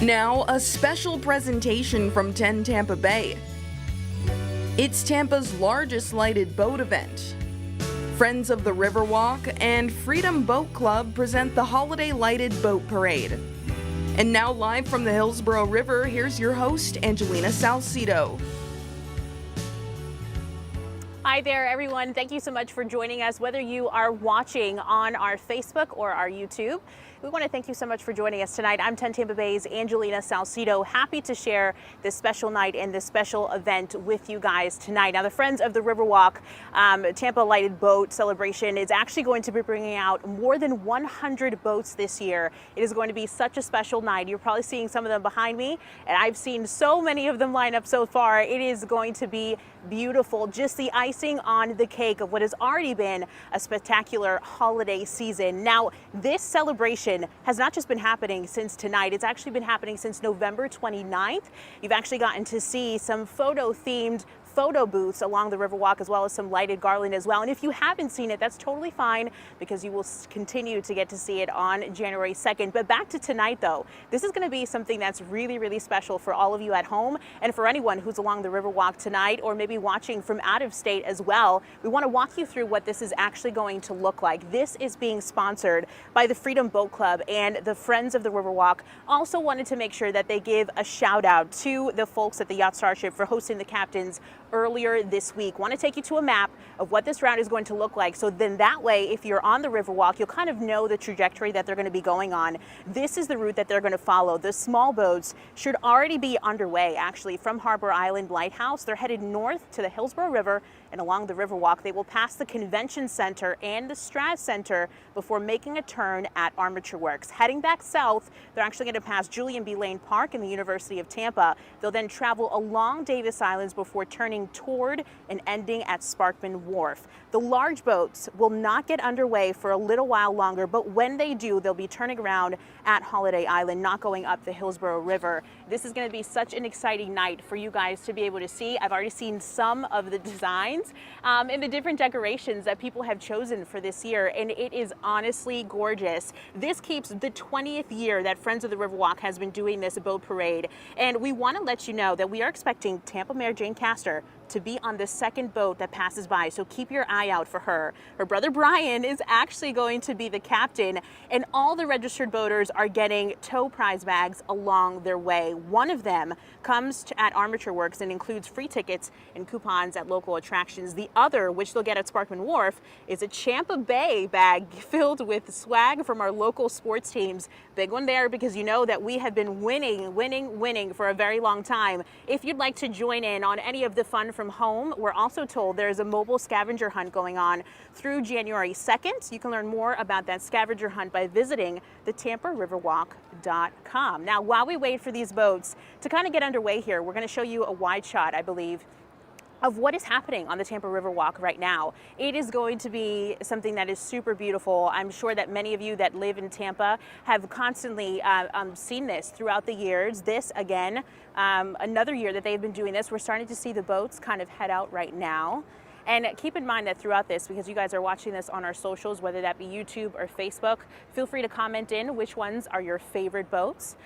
Now, a special presentation from 10 Tampa Bay. It's Tampa's largest lighted boat event. Friends of the Riverwalk and Freedom Boat Club present the Holiday Lighted Boat Parade. And now live from the Hillsborough River, here's your host, Angelina Salcido. Hi there, everyone. Thank you so much for joining us, whether you are watching on our Facebook or our YouTube. We want to thank you so much for joining us tonight. I'm 10 Tampa Bay's Angelina Salcido, happy to share this special night and this special event with you guys tonight. Now, the Friends of the Riverwalk Tampa Lighted Boat Celebration is actually going to be bringing out more than 100 boats this year. It is going to be such a special night. You're probably seeing some of them behind me, and I've seen so many of them line up so far. It is going to be beautiful, just the icing on the cake of what has already been a spectacular holiday season. Now, this celebration has not just been happening since tonight, it's actually been happening since November 29th. You've actually gotten to see some photo-themed photo booths along the Riverwalk, as well as some lighted garland as well. And if you haven't seen it, that's totally fine, because you will continue to get to see it on January 2nd. But back to tonight, though, this is going to be something that's really, really special for all of you at home and for anyone who's along the Riverwalk tonight, or maybe watching from out of state as well. We want to walk you through what this is actually going to look like. This is being sponsored by the Freedom Boat Club and the Friends of the Riverwalk. Also wanted to make sure that they give a shout out to the folks at the Yacht Starship for hosting the captains earlier this week. Want to take you to a map of what this route is going to look like, so then that way, if you're on the Riverwalk, you'll kind of know the trajectory that they're going to be going on. This is the route that they're going to follow. The small boats should already be underway, actually, from Harbour Island Lighthouse. They're headed north to the Hillsborough River, and along the Riverwalk, they will pass the Convention Center and the Straz Center before making a turn at Armature Works. Heading back south, they're actually going to pass Julian B Park and the University of Tampa. They'll then travel along Davis Islands before turning toward and ending at Sparkman Wharf. The large boats will not get underway for a little while longer, but when they do, they'll be turning around at Holiday Island, not going up the Hillsborough River. This is going to be such an exciting night for you guys to be able to see. I've already seen some of the designs and the different decorations that people have chosen for this year, and it is honestly gorgeous. This keeps the 20th year that Friends of the Riverwalk has been doing this boat parade, and we want to let you know that we are expecting Tampa Mayor Jane Castor to be on the second boat that passes by, so keep your eye out for her. Her brother Brian is actually going to be the captain, and all the registered boaters are getting tow prize bags along their way. One of them comes at Armature Works and includes free tickets and coupons at local attractions. The other, which they'll get at Sparkman Wharf, is a Tampa Bay bag filled with swag from our local sports teams. Big one there, because you know that we have been winning for a very long time. If you'd like to join in on any of the fun from home, we're also told there's a mobile scavenger hunt going on through January 2nd. You can learn more about that scavenger hunt by visiting the TampaRiverwalk.com. Now, while we wait for these boats to kind of get underway here, we're going to show you a wide shot, I believe, of what is happening on the Tampa Riverwalk right now. It is going to be something that is super beautiful. I'm sure that many of you that live in Tampa have constantly seen this throughout the years. This, again, another year that they've been doing this. We're starting to see the boats kind of head out right now. And keep in mind that throughout this, because you guys are watching this on our socials, whether that be YouTube or Facebook, feel free to comment in which ones are your favorite boats,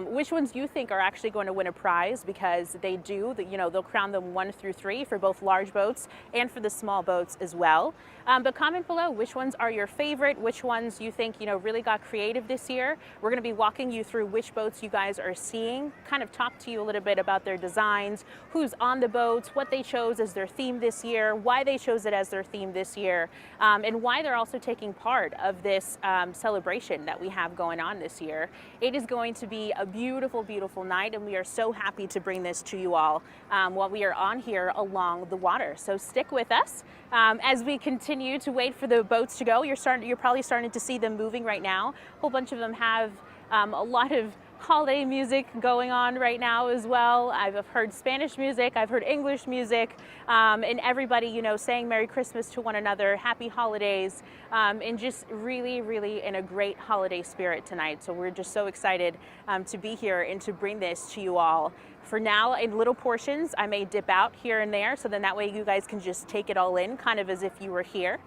which ones you think are actually going to win a prize, because they do, you know, they'll crown them 1 through 3 for both large boats and for the small boats as well. But comment below which ones are your favorite, which ones you think, you know, really got creative this year. We're going to be walking you through which boats you guys are seeing, kind of talk to you a little bit about their designs, who's on the boats, what they chose as their theme this year, why they chose it as their theme this year, and why they're also taking part of this celebration that we have going on this year. It is going to be a beautiful, beautiful night, and we are so happy to bring this to you all while we are on here along the water. So stick with us as we continue to wait for the boats to go. You're probably starting to see them moving right now. A whole bunch of them have a lot of holiday music going on right now as well. I've heard Spanish music, I've heard English music, and everybody, you know, saying Merry Christmas to one another, Happy Holidays, and just really, really in a great holiday spirit tonight. So we're just so excited to be here and to bring this to you all. For now, in little portions, I may dip out here and there, so then that way you guys can just take it all in, kind of as if you were here,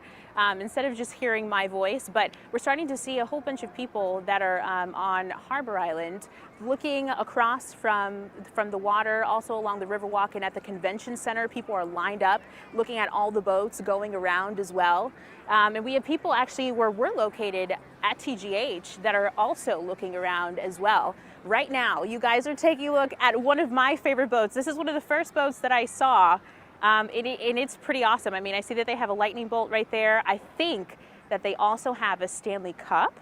instead of just hearing my voice. But we're starting to see a whole bunch of people that are on Harbour Island, looking across from the water, also along the Riverwalk and at the convention center. People are lined up, looking at all the boats going around as well. And we have people actually where we're located at TGH that are also looking around as well. Right now, you guys are taking a look at one of my favorite boats. This is one of the first boats that I saw, and it's pretty awesome. I mean, I see that they have a lightning bolt right there. I think that they also have a Stanley Cup.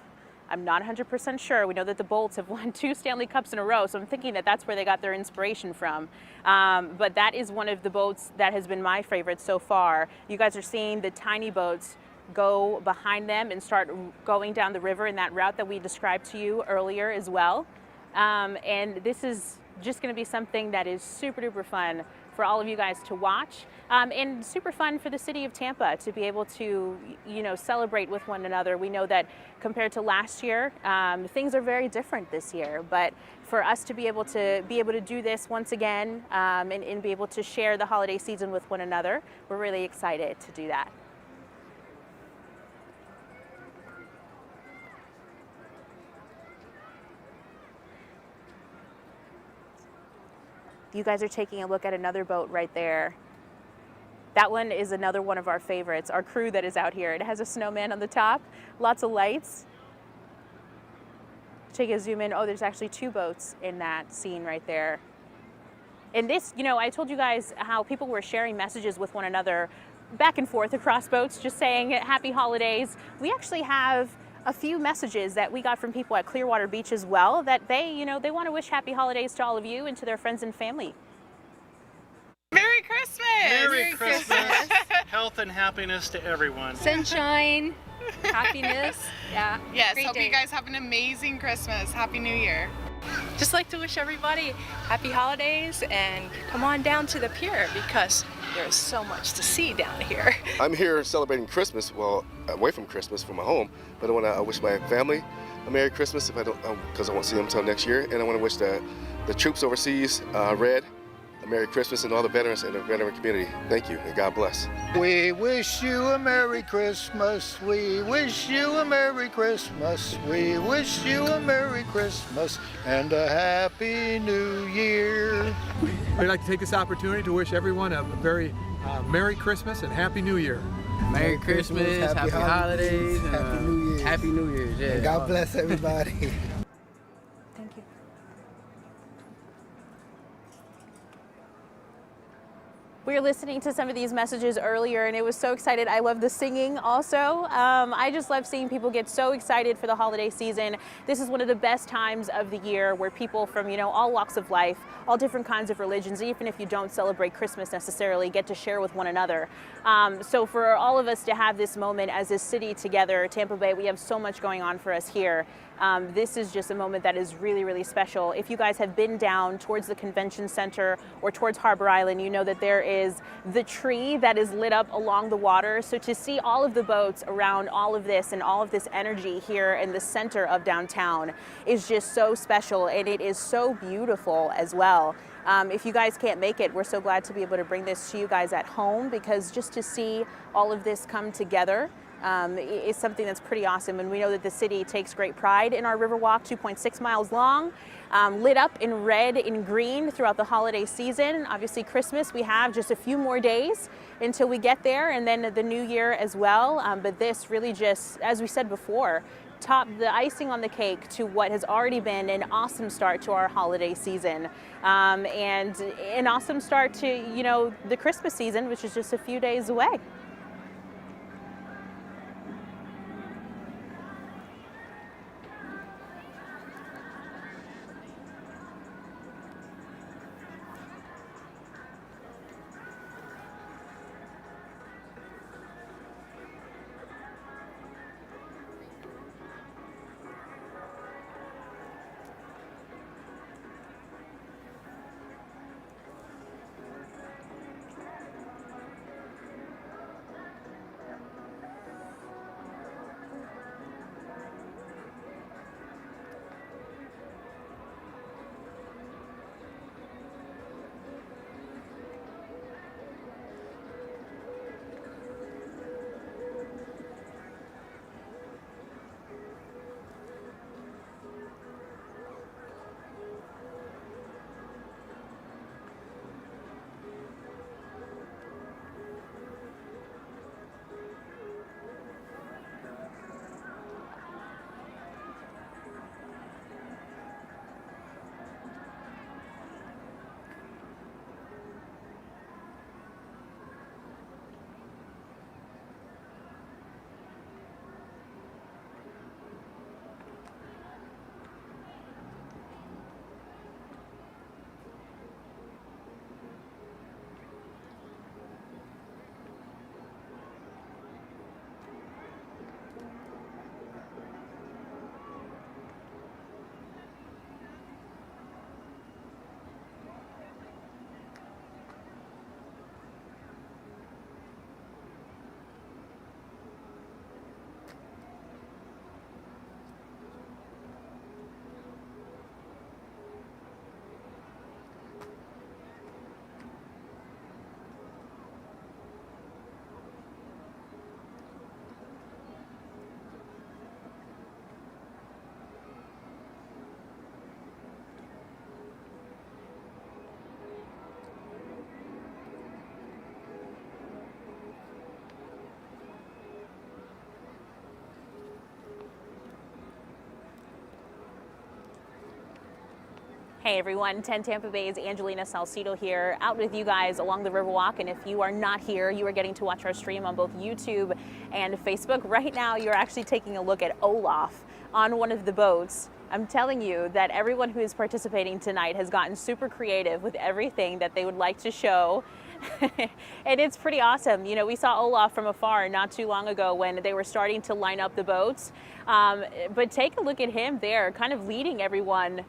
I'm not 100% sure. We know that the Bolts have won 2 Stanley Cups in a row, so I'm thinking that that's where they got their inspiration from. But that is one of the boats that has been my favorite so far. You guys are seeing the tiny boats go behind them and start going down the river in that route that we described to you earlier as well. And this is just going to be something that is super duper fun for all of you guys to watch, and super fun for the city of Tampa to be able to, you know, celebrate with one another. We know that compared to last year, things are very different this year, but for us to be able to do this once again, and be able to share the holiday season with one another, we're really excited to do that. You guys are taking a look at another boat right there. That one is another one of our favorites, our crew that is out here. It has a snowman on the top, lots of lights. Take a zoom in. Oh, there's actually 2 boats in that scene right there. And this, you know, I told you guys how people were sharing messages with one another back and forth across boats, just saying happy holidays. We actually have a few messages that we got from people at Clearwater Beach as well, that they, you know, they want to wish happy holidays to all of you and to their friends and family. Merry Christmas! Merry Christmas! Health and happiness to everyone. Sunshine, happiness, yeah. Yes, Great hope day. you guys have an amazing Christmas. Happy New Year. Just like to wish everybody happy holidays and come on down to the pier because there's so much to see down here. I'm here celebrating Christmas, well, away from Christmas from my home, but I want to wish my family a Merry Christmas if I don't, because I won't see them until next year, and I want to wish the troops overseas, Red, a Merry Christmas, and all the veterans in the veteran community. Thank you, and God bless. We wish you a Merry Christmas. We wish you a Merry Christmas. We wish you a Merry Christmas and a Happy New Year. We'd like to take this opportunity to wish everyone a very Merry Christmas and Happy New Year. Merry Christmas, Happy Holidays, Happy New Year. Happy New Year's. Yeah. And God bless everybody. Thank you. We were listening to some of these messages earlier and it was so excited. I love the singing also. I just love seeing people get so excited for the holiday season. This is one of the best times of the year where people from, you know, all walks of life, all different kinds of religions, even if you don't celebrate Christmas necessarily, get to share with one another. So for all of us to have this moment as a city together, Tampa Bay, we have so much going on for us here. This is just a moment that is really, really special. If you guys have been down towards the convention center or towards Harbour Island, you know that there is the tree that is lit up along the water. So to see all of the boats around all of this and all of this energy here in the center of downtown is just so special, and it is so beautiful as well. If you guys can't make it, we're so glad to be able to bring this to you guys at home, because just to see all of this come together is something that's pretty awesome. And we know that the city takes great pride in our Riverwalk, 2.6 miles long, lit up in red and green throughout the holiday season. Obviously Christmas, we have just a few more days until we get there, and then the new year as well. But this really just, as we said before, top the icing on the cake to what has already been an awesome start to our holiday season, and an awesome start to, you know, the Christmas season, which is just a few days away. Hey everyone, 10 Tampa Bay's Angelina Salcido here, out with you guys along the Riverwalk. And if you are not here, you are getting to watch our stream on both YouTube and Facebook. Right now, you're actually taking a look at Olaf on one of the boats. I'm telling you that everyone who is participating tonight has gotten super creative with everything that they would like to show. And it's pretty awesome. You know, we saw Olaf from afar not too long ago when they were starting to line up the boats. But take a look at him there, kind of leading everyone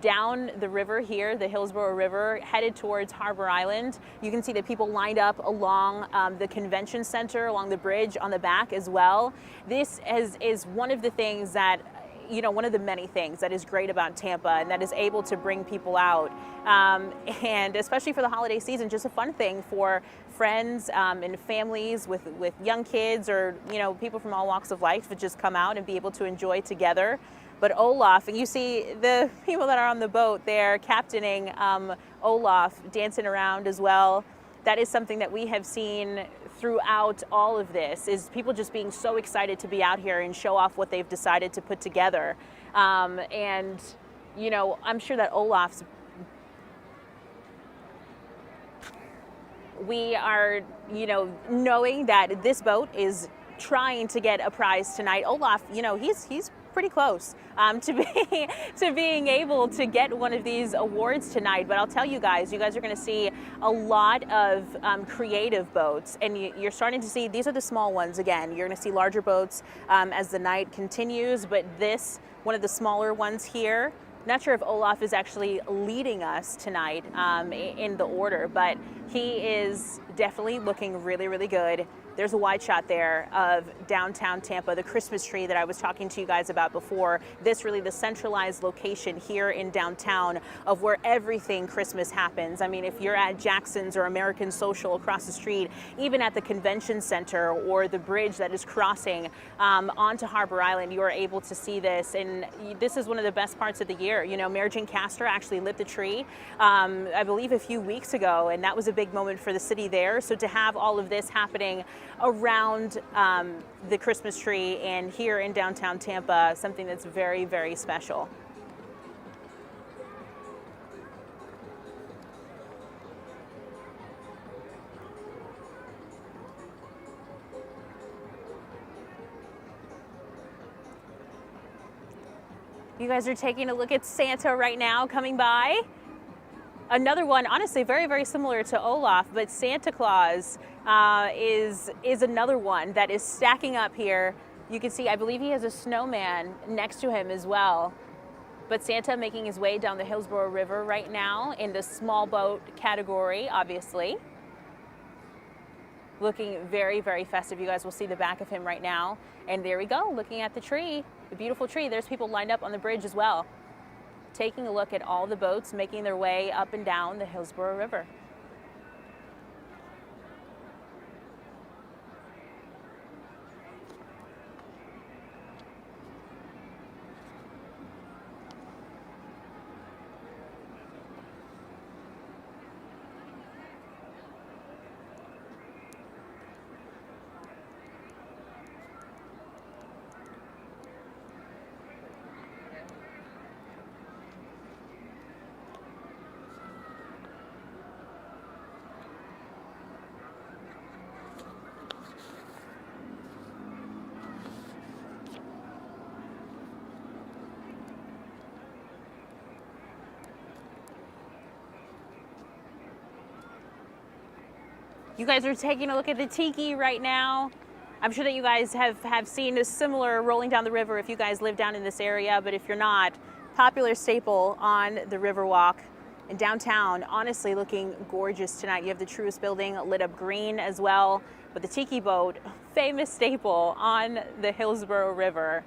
down the river here, the Hillsborough River, headed towards Harbour Island. You can see that people lined up along the convention center, along the bridge on the back as well. This is one of the things that, you know, one of the many things that is great about Tampa and that is able to bring people out. And especially for the holiday season, just a fun thing for friends and families with young kids or, you know, people from all walks of life to just come out and be able to enjoy together. But Olaf, and you see the people that are on the boat there captaining Olaf dancing around as well. That is something that we have seen throughout all of this, is people just being so excited to be out here and show off what they've decided to put together. And, you know, I'm sure that Olaf's, we are, you know, knowing that this boat is trying to get a prize tonight. Olaf, you know, he's pretty close to being able to get one of these awards tonight. But I'll tell you guys are going to see a lot of creative boats, and you're starting to see, these are the small ones. Again, you're going to see larger boats as the night continues, but this, one of the smaller ones here, not sure if Olaf is actually leading us tonight in the order, but he is definitely looking really, really good. There's a wide shot there of downtown Tampa, the Christmas tree that I was talking to you guys about before. This really the centralized location here in downtown of where everything Christmas happens. I mean, if you're at Jackson's or American Social across the street, even at the convention center or the bridge that is crossing onto Harbour Island, you are able to see this. And this is one of the best parts of the year. You know, Mayor Jean Castor actually lit the tree, I believe a few weeks ago, and that was a big moment for the city there. So to have all of this happening around the Christmas tree and here in downtown Tampa, something that's very, very special. You guys are taking a look at Santa right now coming by. Another one, honestly, very, very similar to Olaf, but Santa Claus is another one that is stacking up here. You can see, I believe he has a snowman next to him as well. But Santa making his way down the Hillsborough River right now in the small boat category, obviously. Looking very, very festive. You guys will see the back of him right now. And there we go, looking at the tree, the beautiful tree. There's people lined up on the bridge as well, taking a look at all the boats making their way up and down the Hillsborough River. You guys are taking a look at the tiki right now. I'm sure that you guys have seen a similar rolling down the river if you guys live down in this area, but if you're not, popular staple on the Riverwalk in downtown. Honestly, looking gorgeous tonight. You have the Truist building lit up green as well, but the tiki boat, famous staple on the Hillsborough River,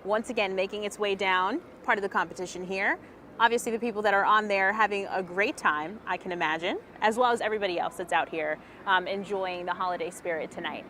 once again making its way down, part of the competition here. Obviously, the people that are on there having a great time, I can imagine, as well as everybody else that's out here enjoying the holiday spirit tonight.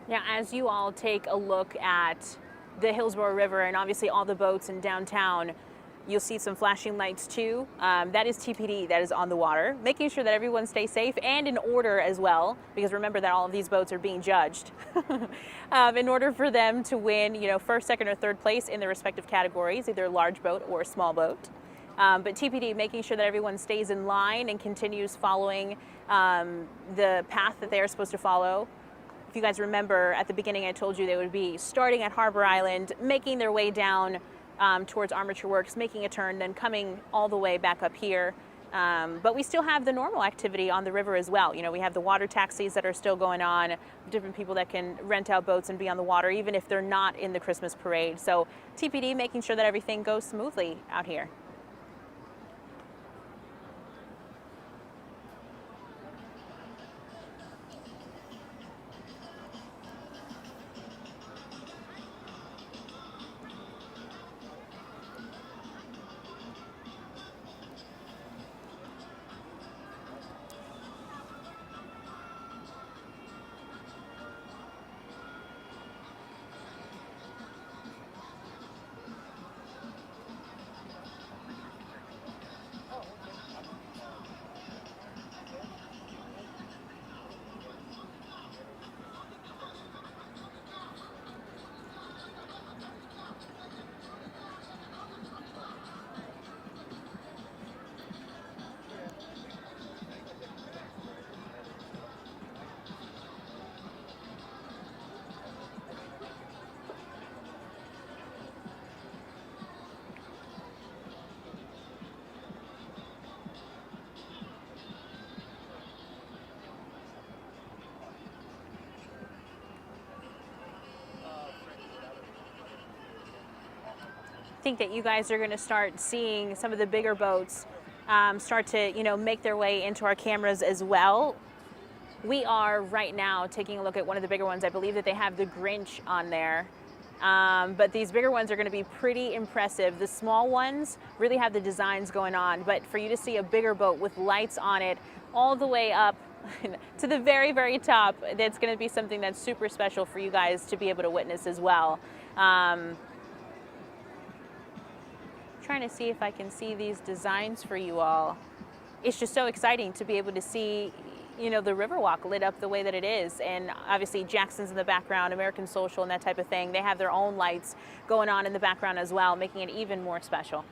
Now, as you all take a look at the Hillsborough River and obviously all the boats in downtown, you'll see some flashing lights too. That is TPD that is on the water, making sure that everyone stays safe and in order as well, because remember that all of these boats are being judged in order for them to win, you know, first, second, or third place in their respective categories, either a large boat or a small boat. But TPD making sure that everyone stays in line and continues following the path that they are supposed to follow. If you guys remember at the beginning, I told you they would be starting at Harbour Island, making their way down towards Armature Works, making a turn, then coming all the way back up here. But we still have the normal activity on the river as well. You know, we have the water taxis that are still going on, different people that can rent out boats and be on the water, even if they're not in the Christmas parade. So TPD making sure that everything goes smoothly out here. Think that you guys are going to start seeing some of the bigger boats start to, you know, make their way into our cameras as well. We are right now taking a look at one of the bigger ones. I believe that they have the Grinch on there. But these bigger ones are going to be pretty impressive. The small ones really have the designs going on, but for you to see a bigger boat with lights on it all the way up to the very, very top, that's going to be something that's super special for you guys to be able to witness as well. Trying to see if I can see these designs for you all. It's just so exciting to be able to see, you know, the Riverwalk lit up the way that it is. And obviously Jackson's in the background, American Social and that type of thing. They have their own lights going on in the background as well, making it even more special.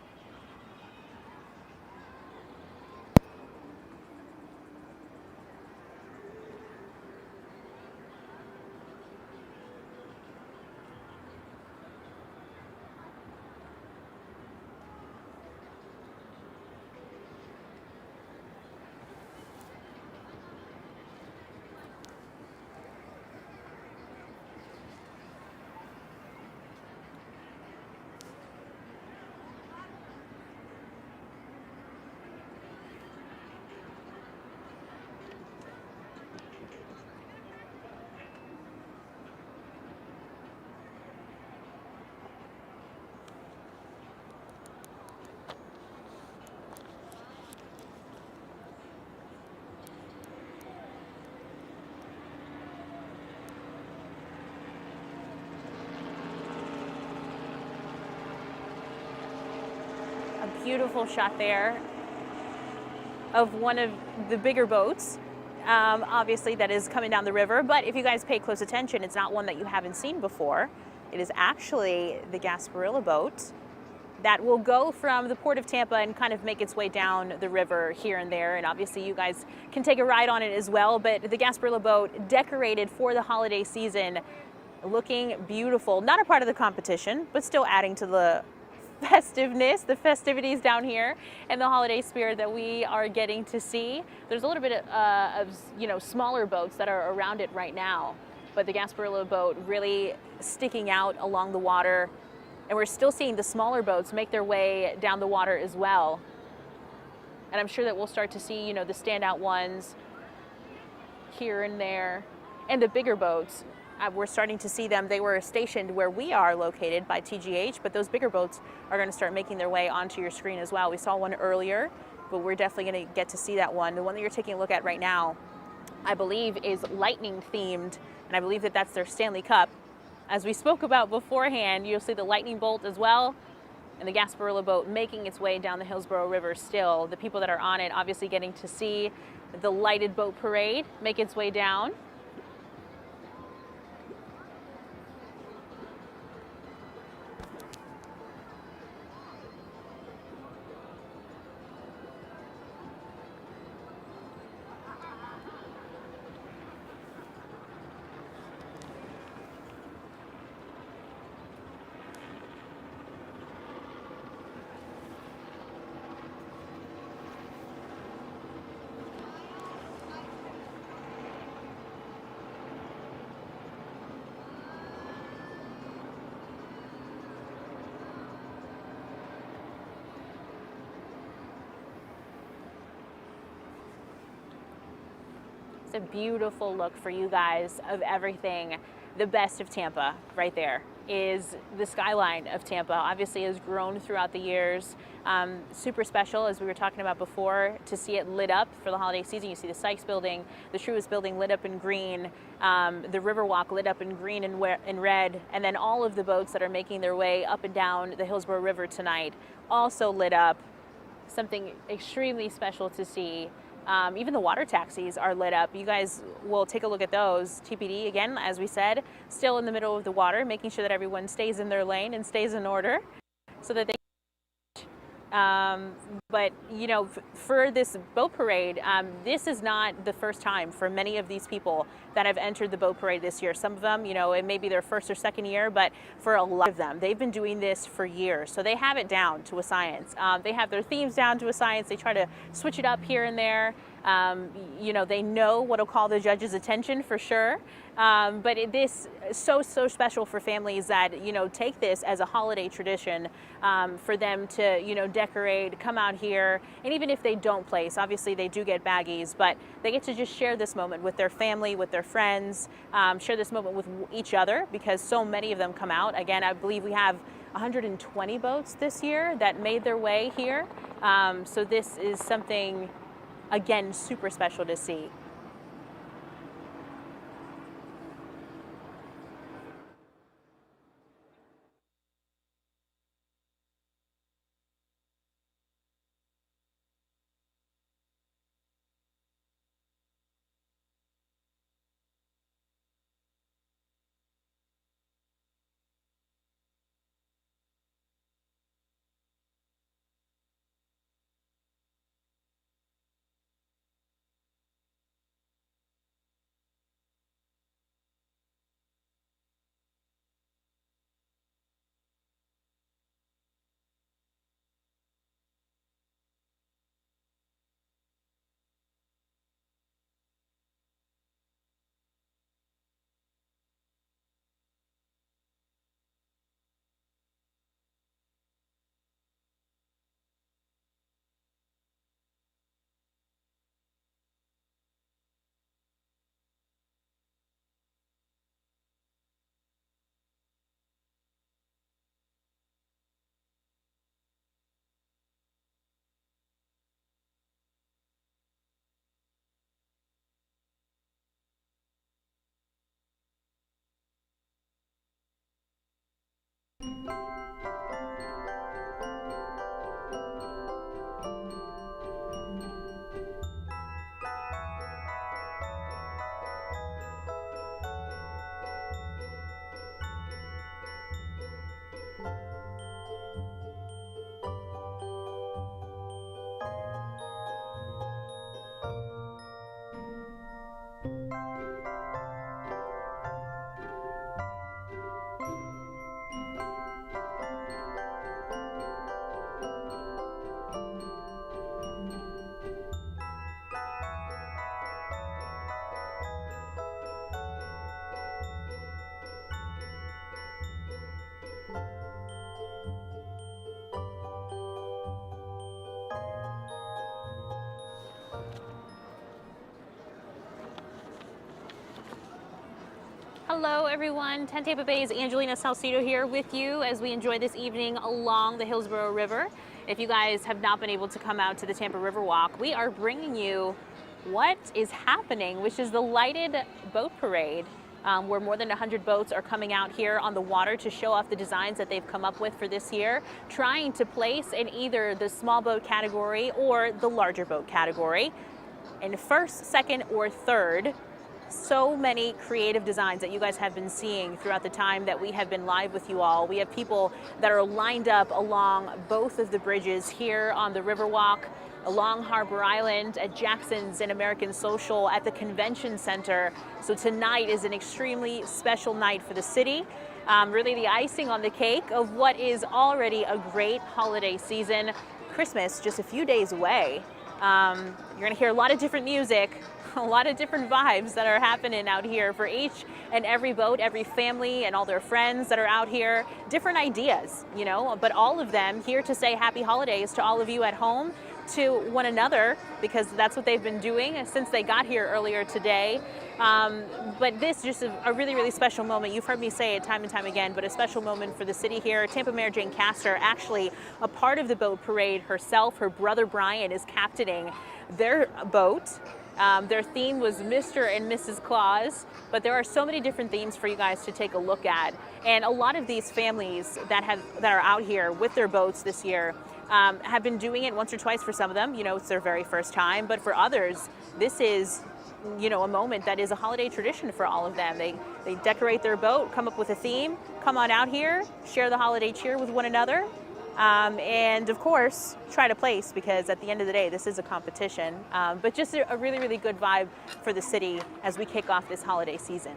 Beautiful shot there of one of the bigger boats, obviously that is coming down the river. But if you guys pay close attention, it's not one that you haven't seen before. It is actually the Gasparilla boat that will go from the port of Tampa and kind of make its way down the river here and there. And obviously you guys can take a ride on it as well. But the Gasparilla boat, decorated for the holiday season, looking beautiful. Not a part of the competition, but still adding to the festiveness, the festivities down here, and the holiday spirit that we are getting to see. There's a little bit of you know, smaller boats that are around it right now, but the Gasparilla boat really sticking out along the water, and we're still seeing the smaller boats make their way down the water as well. And I'm sure that we'll start to see, you know, the standout ones here and there, and the bigger boats. We're starting to see them. They were stationed where we are located by TGH, but those bigger boats are going to start making their way onto your screen as well. We saw one earlier, but we're definitely going to get to see that one. The one that you're taking a look at right now I believe is lightning themed, and I believe that that's their Stanley Cup. As we spoke about beforehand, you'll see the lightning bolt as well, and the Gasparilla boat making its way down the Hillsborough River still. The people that are on it obviously getting to see the lighted boat parade make its way down. A beautiful look for you guys of everything. The best of Tampa right there is the skyline of Tampa. Obviously has grown throughout the years. Super special, as we were talking about before, to see it lit up for the holiday season. You see the Sykes building, the Truist building lit up in green, the Riverwalk lit up in green and red, and then all of the boats that are making their way up and down the Hillsborough River tonight also lit up. Something extremely special to see. Even the water taxis are lit up. You guys will take a look at those. TPD, again, as we said, still in the middle of the water, making sure that everyone stays in their lane and stays in order so that they but, you know, for this boat parade, this is not the first time for many of these people that have entered the boat parade this year. Some of them, you know, it may be their first or second year, but for a lot of them, they've been doing this for years. So they have it down to a science. They have their themes down to a science. They try to switch it up here and there. You know, they know what'll call the judge's attention for sure. But this is so special for families that, you know, take this as a holiday tradition for them to, you know, decorate, come out here. And even if they don't place, obviously they do get baggies, but they get to just share this moment with their family, with their friends, share this moment with each other because so many of them come out. Again, I believe we have 120 boats this year that made their way here. So this is something, again, super special to see. Hello everyone, 10 Tampa Bay's Angelina Salcido here with you as we enjoy this evening along the Hillsborough River. If you guys have not been able to come out to the Tampa Riverwalk, we are bringing you what is happening, which is the lighted boat parade, where more than 100 boats are coming out here on the water to show off the designs that they've come up with for this year, trying to place in either the small boat category or the larger boat category. In first, second, or third, so many creative designs that you guys have been seeing throughout the time that we have been live with you all. We have people that are lined up along both of the bridges here on the Riverwalk, along Harbour Island, at Jackson's and American Social, at the Convention Center. So tonight is an extremely special night for the city. Really the icing on the cake of what is already a great holiday season. Christmas just a few days away. You're gonna hear a lot of different music, a lot of different vibes that are happening out here for each and every boat, every family and all their friends that are out here. Different ideas, you know, but all of them here to say happy holidays to all of you at home, to one another, because that's what they've been doing since they got here earlier today. But this is just a really, really special moment. You've heard me say it time and time again, but a special moment for the city here. Tampa Mayor Jane Castor, actually a part of the boat parade herself. Her brother Brian is captaining their boat. Their theme was Mr. and Mrs. Claus, but there are so many different themes for you guys to take a look at. And a lot of these families that are out here with their boats this year have been doing it once or twice for some of them. You know, it's their very first time, but for others, this is, you know, a moment that is a holiday tradition for all of them. They decorate their boat, come up with a theme, come on out here, share the holiday cheer with one another. And of course, try to place, because at the end of the day, this is a competition, but just a really, really good vibe for the city as we kick off this holiday season.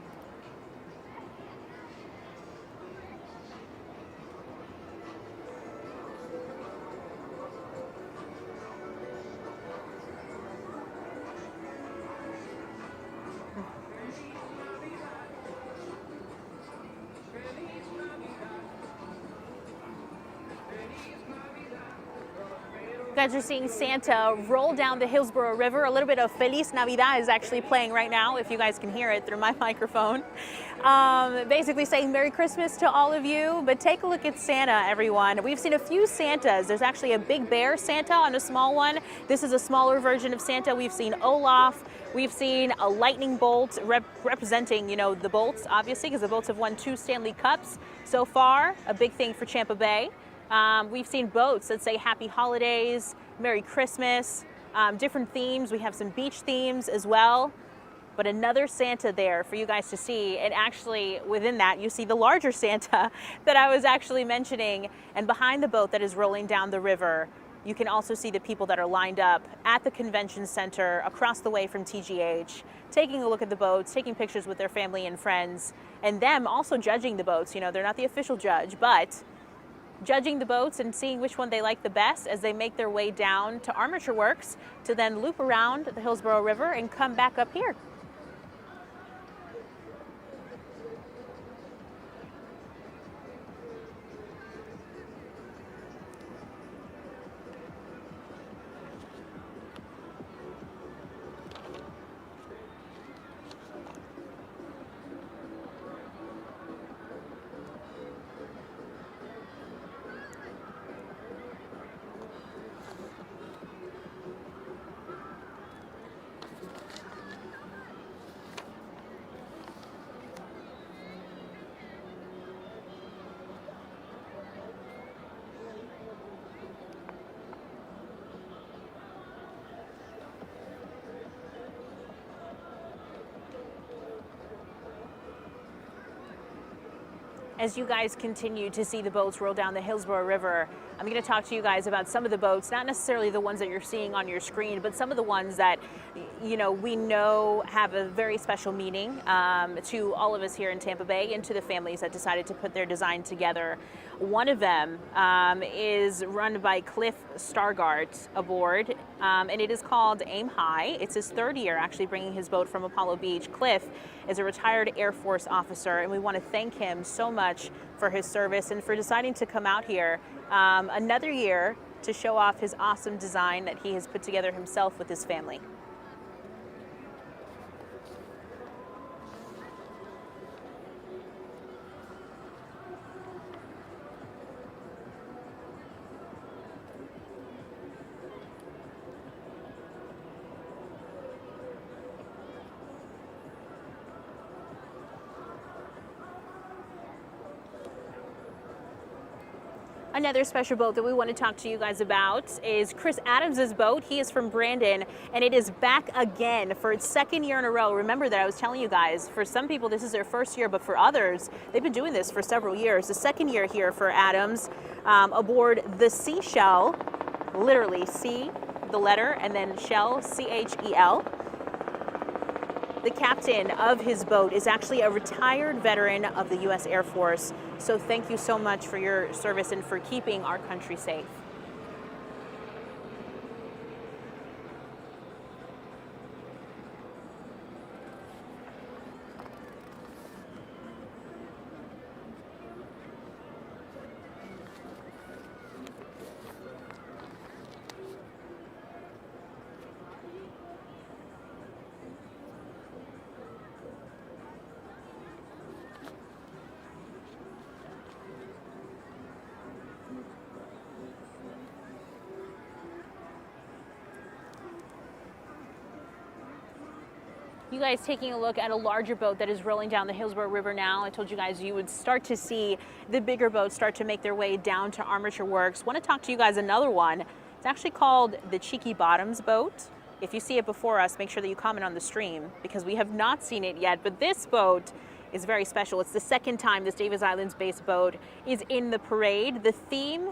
You guys are seeing Santa roll down the Hillsborough River. A little bit of Feliz Navidad is actually playing right now, if you guys can hear it through my microphone. Basically saying Merry Christmas to all of you, but take a look at Santa, everyone. We've seen a few Santas. There's actually a big bear Santa and a small one. This is a smaller version of Santa. We've seen Olaf. We've seen a lightning bolt representing, you know, the bolts, obviously, because the bolts have won 2 Stanley Cups so far. A big thing for Tampa Bay. We've seen boats that say Happy Holidays, Merry Christmas, different themes. We have some beach themes as well, but another Santa there for you guys to see. And actually within that, you see the larger Santa that I was actually mentioning. And behind the boat that is rolling down the river, you can also see the people that are lined up at the Convention Center across the way from TGH, taking a look at the boats, taking pictures with their family and friends, and them also judging the boats. You know, they're not the official judge, but judging the boats and seeing which one they like the best as they make their way down to Armature Works to then loop around the Hillsborough River and come back up here. As you guys continue to see the boats roll down the Hillsborough River, I'm going to talk to you guys about some of the boats, not necessarily the ones that you're seeing on your screen, but some of the ones that, you know, we know have a very special meaning to all of us here in Tampa Bay and to the families that decided to put their design together. One of them is run by Cliff Stargart aboard, and it is called Aim High. It's his 3rd year actually bringing his boat from Apollo Beach. Cliff is a retired Air Force officer, and we want to thank him so much for his service and for deciding to come out here another year to show off his awesome design that he has put together himself with his family. Another special boat that we want to talk to you guys about is Chris Adams's boat. He is from Brandon, and it is back again for its second year in a row. Remember that I was telling you guys, for some people this is their first year, but for others, they've been doing this for several years. The second year here for Adams aboard the Seashell, literally C, the letter, and then Shell, C-H-E-L. The captain of his boat is actually a retired veteran of the U.S. Air Force. So thank you so much for your service and for keeping our country safe. You guys taking a look at a larger boat that is rolling down the Hillsborough River now. I told you guys you would start to see the bigger boats start to make their way down to Armature Works. Want to talk to you guys another one. It's actually called the Cheeky Bottoms boat. If you see it before us, make sure that you comment on the stream because we have not seen it yet. But this boat is very special. It's the second time this Davis Islands-based boat is in the parade. The theme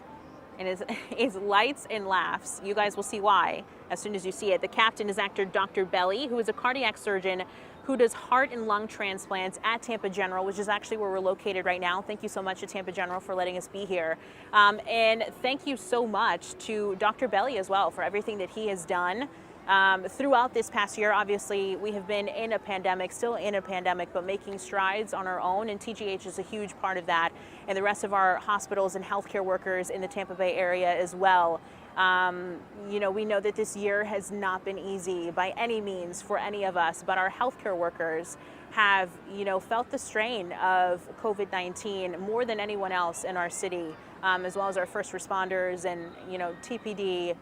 is lights and laughs. You guys will see why as soon as you see it. The captain is actor Dr. Belly, who is a cardiac surgeon who does heart and lung transplants at Tampa General, which is actually where we're located right now. Thank you so much to Tampa General for letting us be here. And thank you so much to Dr. Belly as well for everything that he has done throughout this past year. Obviously, we have been in a pandemic, still in a pandemic, but making strides on our own, and TGH is a huge part of that, and the rest of our hospitals and healthcare workers in the Tampa Bay area as well. You know, we know that this year has not been easy by any means for any of us, but our healthcare workers have, you know, felt the strain of COVID-19 more than anyone else in our city, as well as our first responders and, you know, TPD,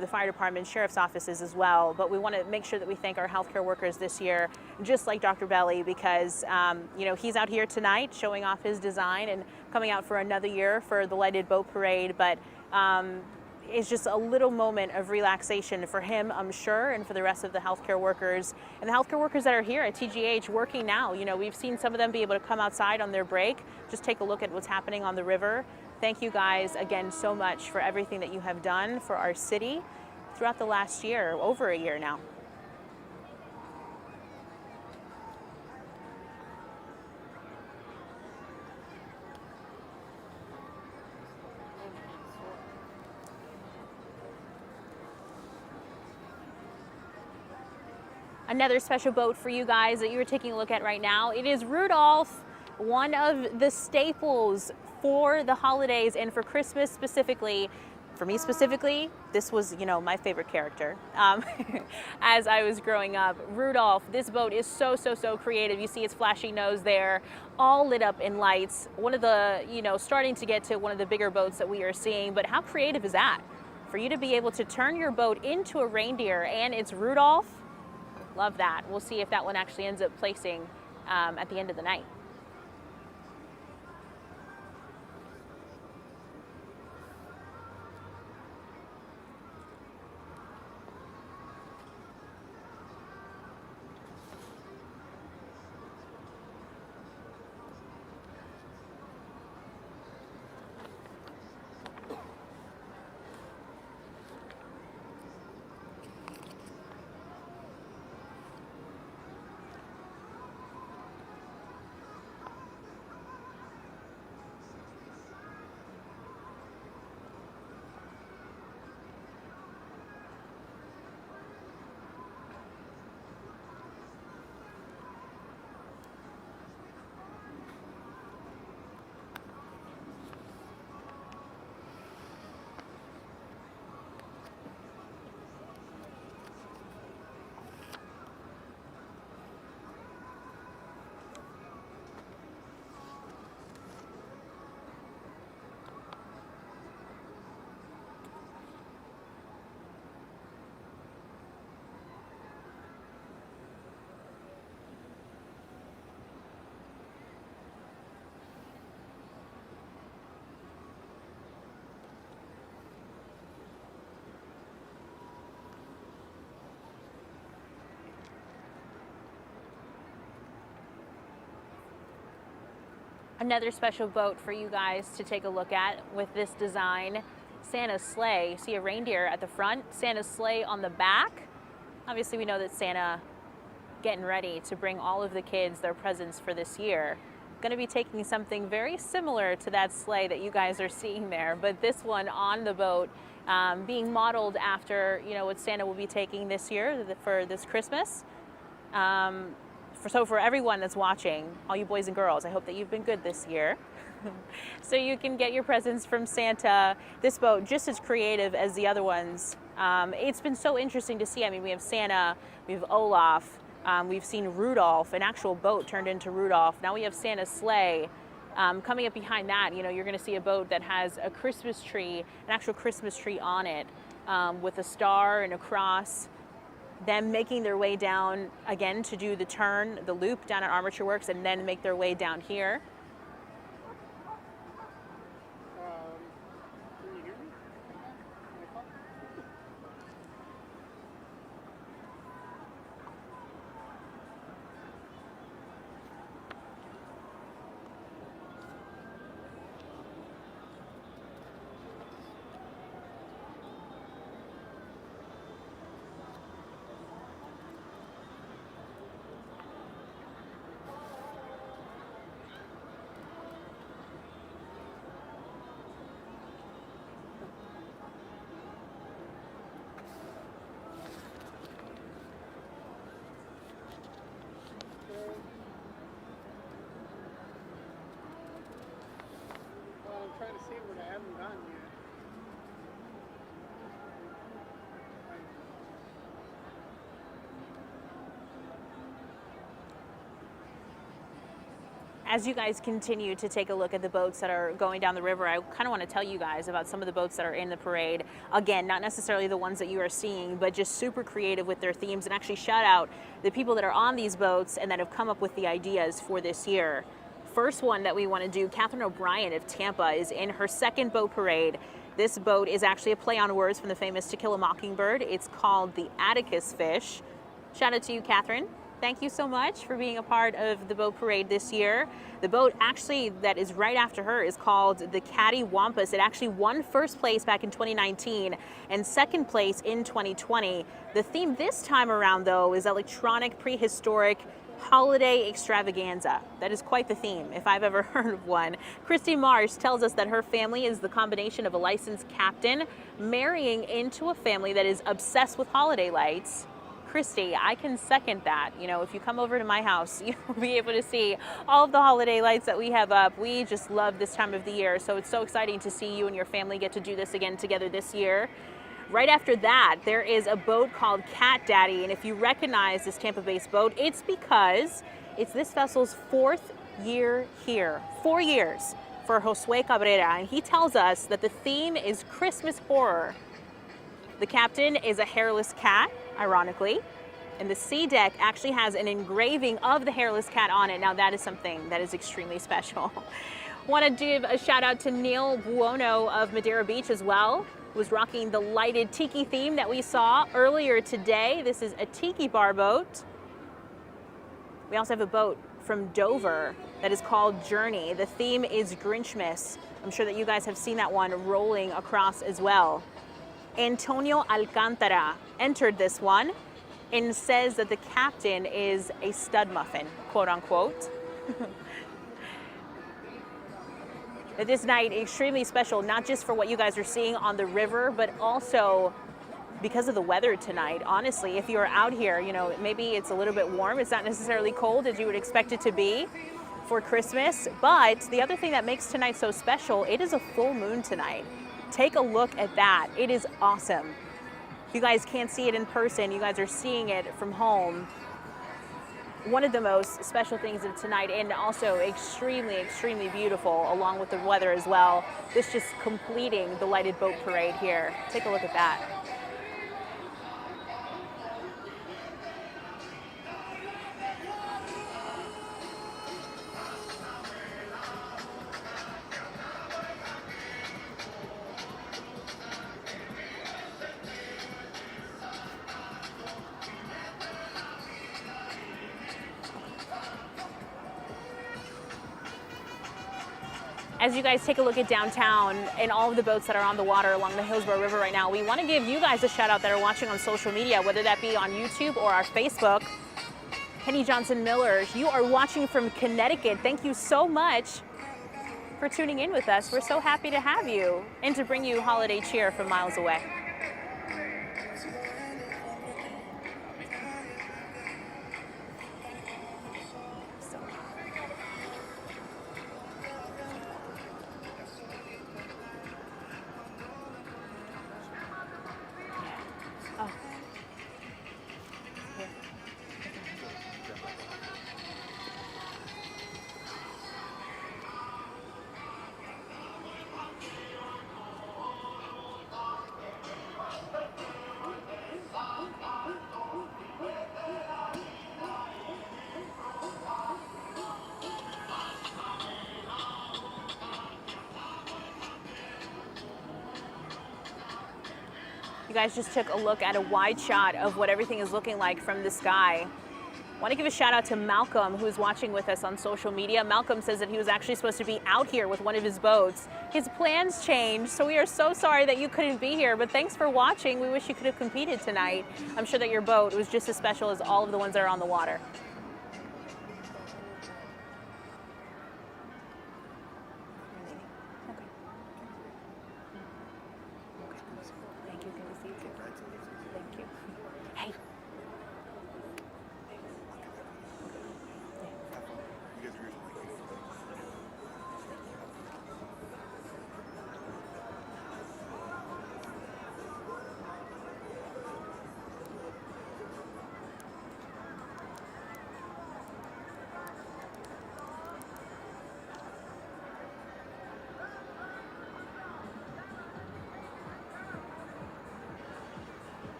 the fire department, sheriff's offices as well. But we want to make sure that we thank our healthcare workers this year, just like Dr. Belly, because you know, he's out here tonight showing off his design and coming out for another year for the lighted boat parade. But it's just a little moment of relaxation for him, I'm sure, and for the rest of the healthcare workers and the healthcare workers that are here at TGH working now. You know, we've seen some of them be able to come outside on their break, just take a look at what's happening on the river. Thank you guys again so much for everything that you have done for our city throughout the last year, over a year now. Another special boat for you guys that you're taking a look at right now. It is Rudolph, one of the staples for the holidays and for Christmas specifically. For me specifically, this was, you know, my favorite character as I was growing up. Rudolph, this boat is so creative. You see its flashing nose there, all lit up in lights. One of the, you know, starting to get to one of the bigger boats that we are seeing, but how creative is that? For you to be able to turn your boat into a reindeer and it's Rudolph, love that. We'll see if that one actually ends up placing at the end of the night. Another special boat for you guys to take a look at with this design, Santa's sleigh. See a reindeer at the front, Santa's sleigh on the back. Obviously we know that Santa getting ready to bring all of the kids their presents for this year. Going to be taking something very similar to that sleigh that you guys are seeing there, but this one on the boat being modeled after, you know, what Santa will be taking this year for this Christmas. So for everyone that's watching, all you boys and girls, I hope that you've been good this year. So you can get your presents from Santa. This boat, just as creative as the other ones. It's been so interesting to see. I mean, we have Santa, we have Olaf, we've seen Rudolph, an actual boat turned into Rudolph. Now we have Santa's sleigh. Coming up behind that, you know, you're going to see a boat that has a Christmas tree, an actual Christmas tree on it, with a star and a cross. Them making their way down again to do the turn, the loop down at Armature Works, and then make their way down here. Trying to see what I haven't done yet. As you guys continue to take a look at the boats that are going down the river, I kind of want to tell you guys about some of the boats that are in the parade. Again, not necessarily the ones that you are seeing, but just super creative with their themes, and actually shout out the people that are on these boats and that have come up with the ideas for this year. First one that we want to do, Catherine O'Brien of Tampa is in her second boat parade. This boat is actually a play on words from the famous To Kill a Mockingbird. It's called the Atticus Fish. Shout out to you, Catherine. Thank you so much for being a part of the boat parade this year. The boat actually that is right after her is called the Caddy Wampus. It actually won first place back in 2019 and second place in 2020. The theme this time around, though, is electronic prehistoric holiday extravaganza. That is quite the theme, if I've ever heard of one. Christy Marsh tells us that her family is the combination of a licensed captain marrying into a family that is obsessed with holiday lights. Christy, I can second that. You know, if you come over to my house, you'll be able to see all of the holiday lights that we have up. We just love this time of the year, so it's so exciting to see you and your family get to do this again together this year. Right after that, there is a boat called Cat Daddy, and if you recognize this Tampa-based boat, it's because it's this vessel's 4th year here. 4 years for Josue Cabrera, and he tells us that the theme is Christmas horror. The captain is a hairless cat, ironically, and the sea deck actually has an engraving of the hairless cat on it. Now that is something that is extremely special. Want to give a shout out to Neil Buono of Madeira Beach as well, who was rocking the lighted tiki theme that we saw earlier today. This is a tiki bar boat. We also have a boat from Dover that is called Journey. The theme is Grinchmas. I'm sure that you guys have seen that one rolling across as well. Antonio Alcantara entered this one and says that the captain is a stud muffin, quote unquote. This night, extremely special, not just for what you guys are seeing on the river, but also because of the weather tonight. Honestly, if you're out here, you know, maybe it's a little bit warm. It's not necessarily cold as you would expect it to be for Christmas. But the other thing that makes tonight so special, it is a full moon tonight. Take a look at that. It is awesome. You guys can't see it in person. You guys are seeing it from home. One of the most special things of tonight, and also extremely, extremely beautiful along with the weather as well. This just completing the lighted boat parade here. Take a look at that. As you guys take a look at downtown and all of the boats that are on the water along the Hillsborough River right now, we want to give you guys a shout out that are watching on social media, whether that be on YouTube or our Facebook. Kenny Johnson Miller, you are watching from Connecticut. Thank you so much for tuning in with us. We're so happy to have you and to bring you holiday cheer from miles away. You guys just took a look at a wide shot of what everything is looking like from the sky. I want to give a shout out to Malcolm, who is watching with us on social media. Malcolm says that he was actually supposed to be out here with one of his boats. His plans changed, so we are so sorry that you couldn't be here, but thanks for watching. We wish you could have competed tonight. I'm sure that your boat was just as special as all of the ones that are on the water.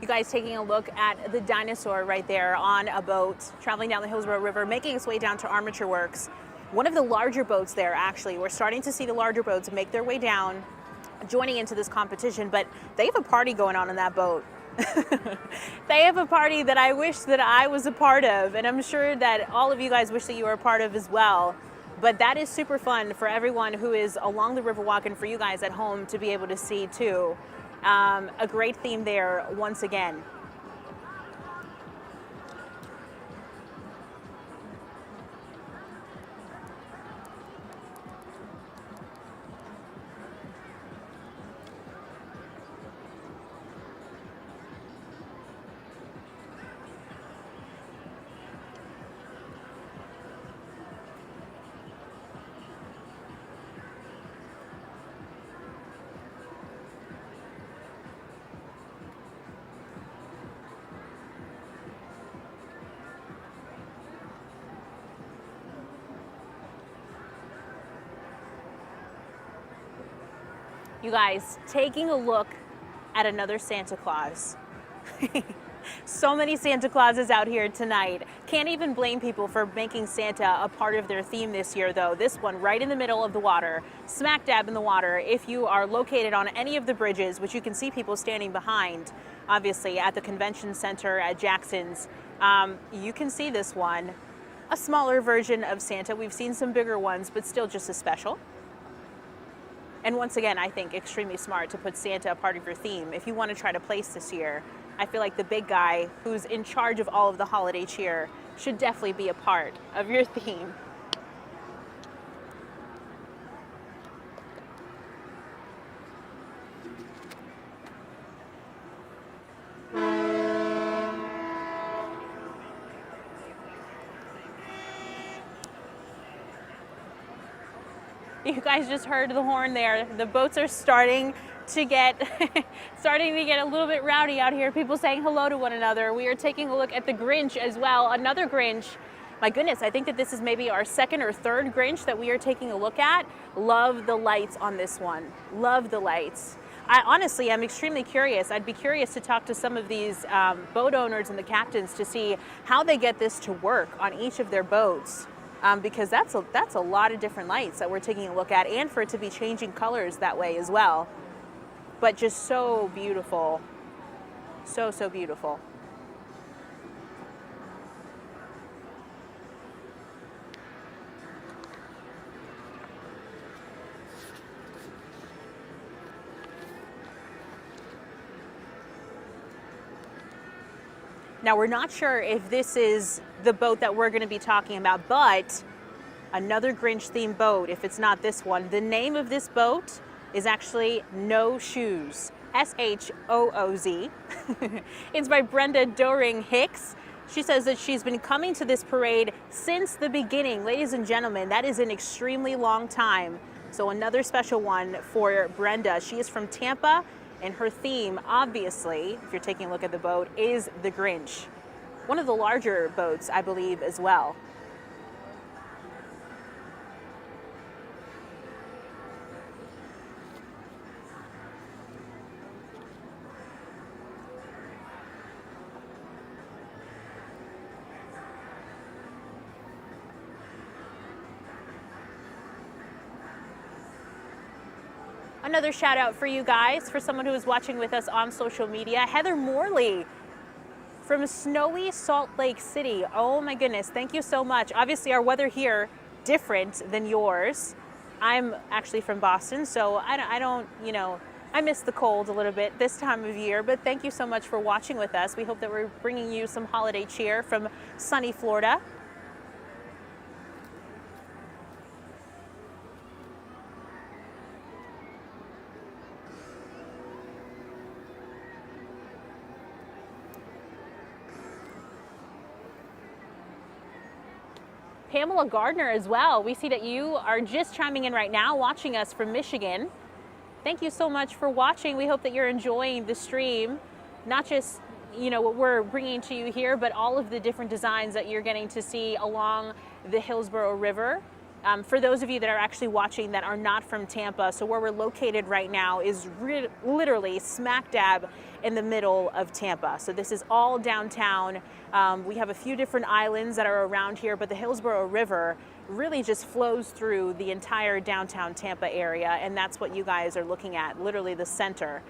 You guys taking a look at the dinosaur right there on a boat traveling down the Hillsborough River, making its way down to Armature Works. One of the larger boats there, actually. We're starting to see the larger boats make their way down, joining into this competition, but they have a party going on in that boat. They have a party that I wish that I was a part of, and I'm sure that all of you guys wish that you were a part of as well. But that is super fun for everyone who is along the Riverwalk and for you guys at home to be able to see too. A great theme there once again. You guys, taking a look at another Santa Claus. So many Santa Clauses out here tonight. Can't even blame people for making Santa a part of their theme this year, though. This one right in the middle of the water, smack dab in the water. If you are located on any of the bridges, which you can see people standing behind, obviously at the convention center at Jackson's, you can see this one. A smaller version of Santa. We've seen some bigger ones, but still just as special. And once again, I think extremely smart to put Santa a part of your theme. If you want to try to place this year, I feel like the big guy who's in charge of all of the holiday cheer should definitely be a part of your theme. You guys just heard the horn there. The boats are starting to get a little bit rowdy out here. People saying hello to one another. We are taking a look at the Grinch as well. Another Grinch. My goodness, I think that this is maybe our second or third Grinch that we are taking a look at. Love the lights on this one. Love the lights. I honestly am extremely curious. I'd be curious to talk to some of these boat owners and the captains to see how they get this to work on each of their boats. Because that's a lot of different lights that we're taking a look at, and for it to be changing colors that way as well. But just so beautiful. So, so beautiful. Now, we're not sure if this is the boat that we're going to be talking about, but another Grinch-themed boat, if it's not this one. The name of this boat is actually No Shoes, S-H-O-O-Z. It's by Brenda Doring Hicks. She says that she's been coming to this parade since the beginning. Ladies and gentlemen, that is an extremely long time. So another special one for Brenda. She is from Tampa, and her theme, obviously, if you're taking a look at the boat, is the Grinch. One of the larger boats, I believe, as well. Another shout out for you guys, for someone who is watching with us on social media. Heather Morley from snowy Salt Lake City. Oh my goodness, thank you so much. Obviously our weather here different than yours. I'm actually from Boston, so I don't, you know, I miss the cold a little bit this time of year, but thank you so much for watching with us. We hope that we're bringing you some holiday cheer from sunny Florida. Pamela Gardner as well. We see that you are just chiming in right now, watching us from Michigan. Thank you so much for watching. We hope that you're enjoying the stream, not just, you know, what we're bringing to you here, but all of the different designs that you're getting to see along the Hillsborough River. For those of you that are actually watching that are not from Tampa, so where we're located right now is literally smack dab in the middle of Tampa. So this is all downtown. We have a few different islands that are around here, but the Hillsborough River really just flows through the entire downtown Tampa area, and that's what you guys are looking at, literally the center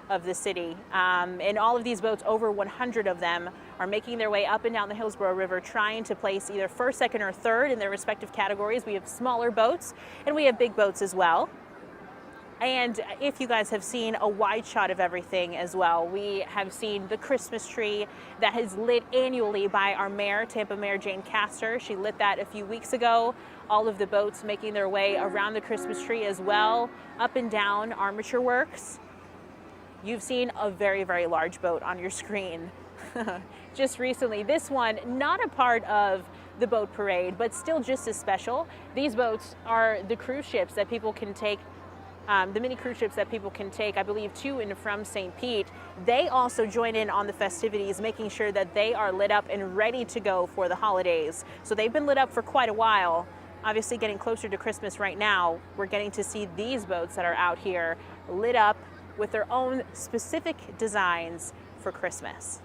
of the city. And all of these boats, over 100 of them, are making their way up and down the Hillsborough River, trying to place either first, second, or third in their respective categories. We have smaller boats and we have big boats as well. And if you guys have seen a wide shot of everything as well, we have seen the Christmas tree that is lit annually by our mayor, Tampa Mayor Jane Castor. She lit that a few weeks ago. All of the boats making their way around the Christmas tree as well, up and down Armature Works. You've seen a very, very large boat on your screen just recently. This one, not a part of the boat parade, but still just as special. These boats are the cruise ships that people can take, the mini cruise ships that people can take, I believe, to and from St. Pete. They also join in on the festivities, making sure that they are lit up and ready to go for the holidays. So they've been lit up for quite a while. Obviously getting closer to Christmas right now, we're getting to see these boats that are out here lit up with their own specific designs for Christmas.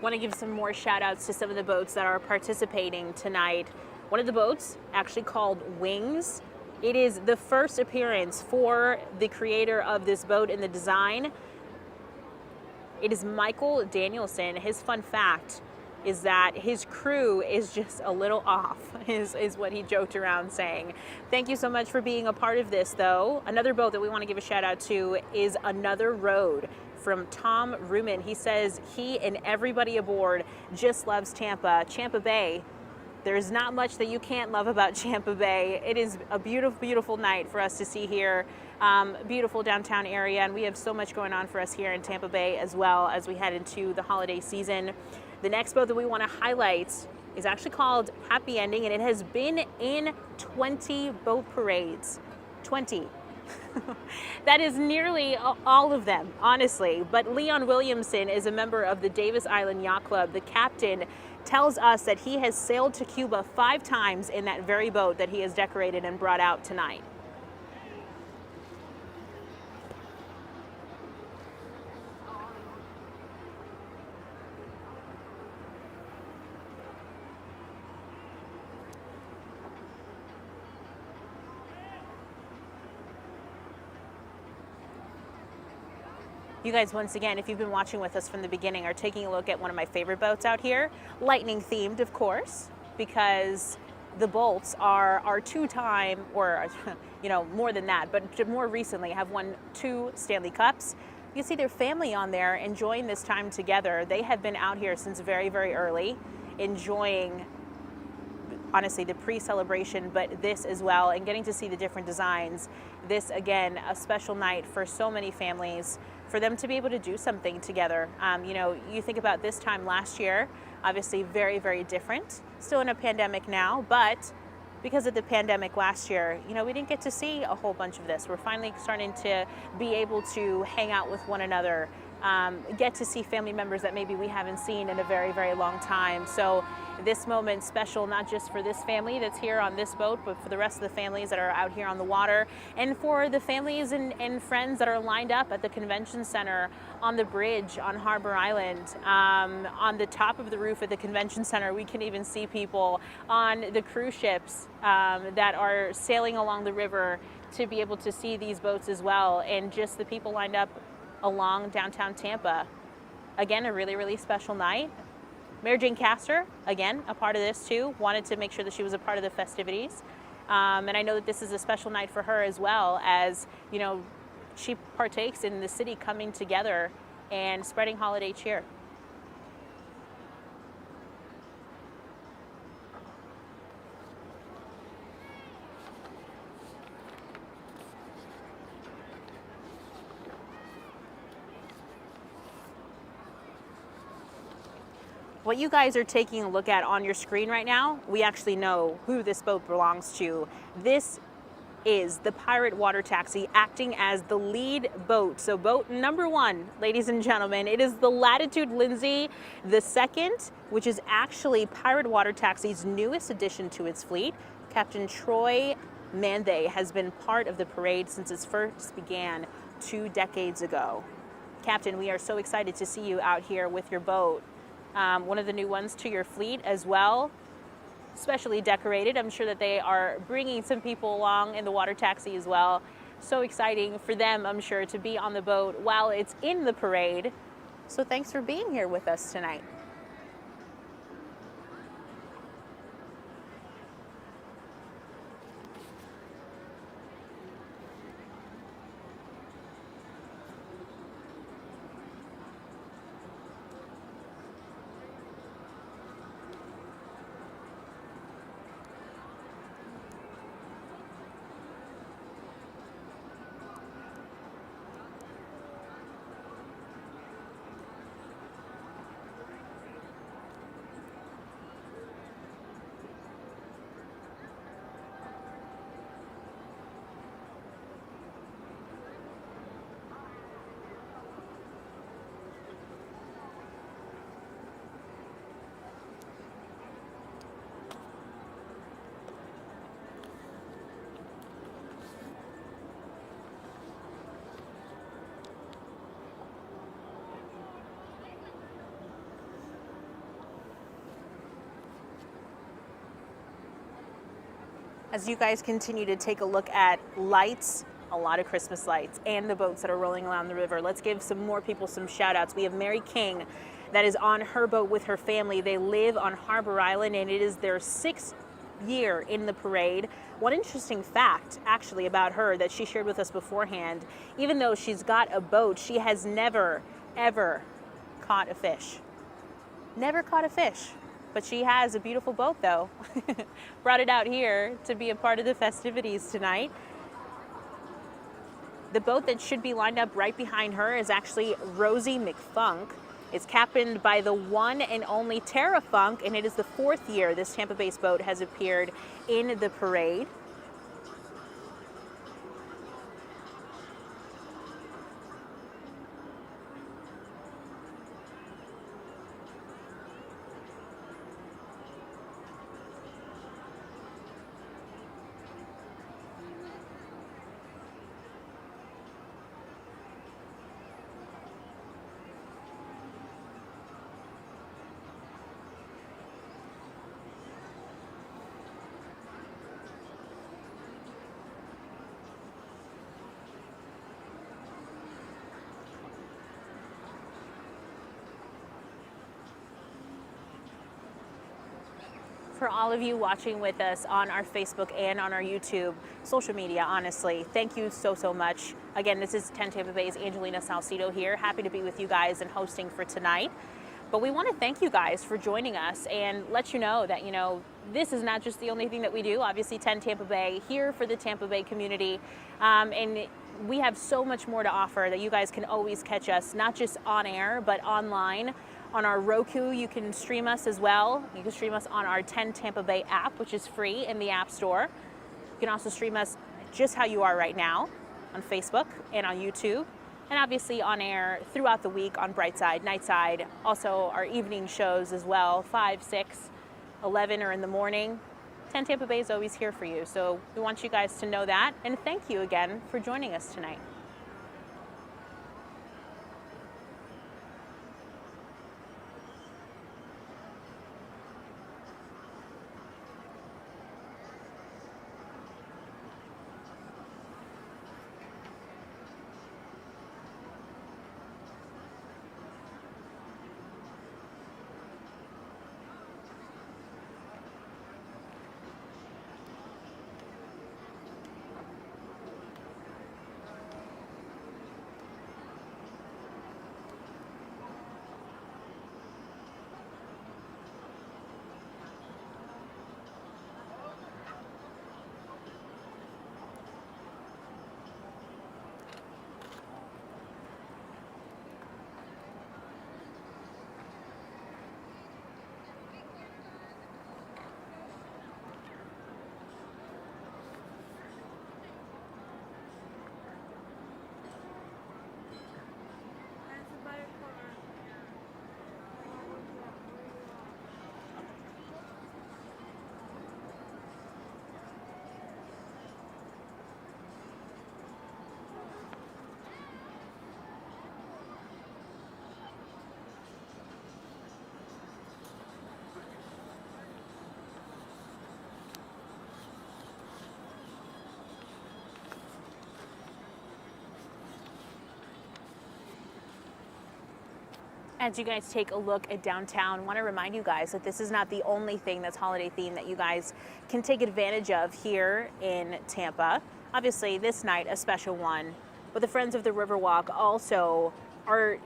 Want to give some more shout outs to some of the boats that are participating tonight. One of the boats, actually called Wings, it is the first appearance for the creator of this boat and the design. It is Michael Danielson. His fun fact is that his crew is just a little off, is what he joked around saying. Thank you so much for being a part of this, though. Another boat that we want to give a shout out to is Another Road, from Tom Ruman. He says he and everybody aboard just loves Tampa. Tampa Bay, there's not much that you can't love about Tampa Bay. It is a beautiful, beautiful night for us to see here. Beautiful downtown area, and we have so much going on for us here in Tampa Bay as well as we head into the holiday season. The next boat that we want to highlight is actually called Happy Ending, and it has been in 20 boat parades. 20. That is nearly all of them, honestly. But Leon Williamson is a member of the Davis Island Yacht Club. The captain tells us that he has sailed to Cuba 5 times in that very boat that he has decorated and brought out tonight. You guys, once again, if you've been watching with us from the beginning, are taking a look at one of my favorite boats out here. Lightning themed, of course, because the Bolts are our two-time, or more than that, but more recently have won 2 Stanley Cups. You see their family on there enjoying this time together. They have been out here since very, very early, enjoying, honestly, the pre-celebration, but this as well, and getting to see the different designs. This, again, a special night for so many families, for them to be able to do something together. You think about this time last year, obviously very, very different. Still in a pandemic now, but because of the pandemic last year, we didn't get to see a whole bunch of this. We're finally starting to be able to hang out with one another, get to see family members that maybe we haven't seen in a very, very long time. So this moment special, not just for this family that's here on this boat, but for the rest of the families that are out here on the water, and for the families and friends that are lined up at the convention center, on the bridge on Harbour Island, on the top of the roof at the convention center. We can even see people on the cruise ships that are sailing along the river to be able to see these boats as well, and just the people lined up along downtown Tampa. Again, a really, really special night. Mary Jane Castor, again, a part of this too, wanted to make sure that she was a part of the festivities. And I know that this is a special night for her as well, as, she partakes in the city coming together and spreading holiday cheer. What you guys are taking a look at on your screen right now, we actually know who this boat belongs to. This is the Pirate Water Taxi, acting as the lead boat. So boat number 1, ladies and gentlemen, it is the Latitude Lindsay II, which is actually Pirate Water Taxi's newest addition to its fleet. Captain Troy Manthe has been part of the parade since it first began 2 decades ago. Captain, we are so excited to see you out here with your boat. One of the new ones to your fleet as well, specially decorated. I'm sure that they are bringing some people along in the water taxi as well. So exciting for them, I'm sure, to be on the boat while it's in the parade. So thanks for being here with us tonight. As you guys continue to take a look at lights, a lot of Christmas lights, and the boats that are rolling around the river, let's give some more people some shout outs. We have Mary King that is on her boat with her family. They live on Harbour Island, and it is their 6th year in the parade. One interesting fact actually about her that she shared with us beforehand, even though she's got a boat, she has never, ever caught a fish. Never caught a fish. But she has a beautiful boat, though. Brought it out here to be a part of the festivities tonight. The boat that should be lined up right behind her is actually Rosie McFunk. It's captained by the one and only Tara Funk, and it is the 4th year this Tampa-based boat has appeared in the parade. for all of you watching with us on our Facebook and on our YouTube social media, honestly. Thank you so, so much. Again, this is 10 Tampa Bay's Angelina Salcido here. Happy to be with you guys and hosting for tonight. But we want to thank you guys for joining us and let you know that, this is not just the only thing that we do. Obviously, 10 Tampa Bay here for the Tampa Bay community. And we have so much more to offer that you guys can always catch us, not just on air, but online. On our Roku, you can stream us as well. You can stream us on our 10 Tampa Bay app, which is free in the App Store. You can also stream us just how you are right now on Facebook and on YouTube. And obviously on air throughout the week on Brightside, Nightside, also our evening shows as well, 5, 6, 11 or in the morning. 10 Tampa Bay is always here for you. So we want you guys to know that. And thank you again for joining us tonight. As you guys take a look at downtown, I want to remind you guys that this is not the only thing that's holiday themed that you guys can take advantage of here in Tampa. Obviously, this night, a special one, but the Friends of the Riverwalk also are,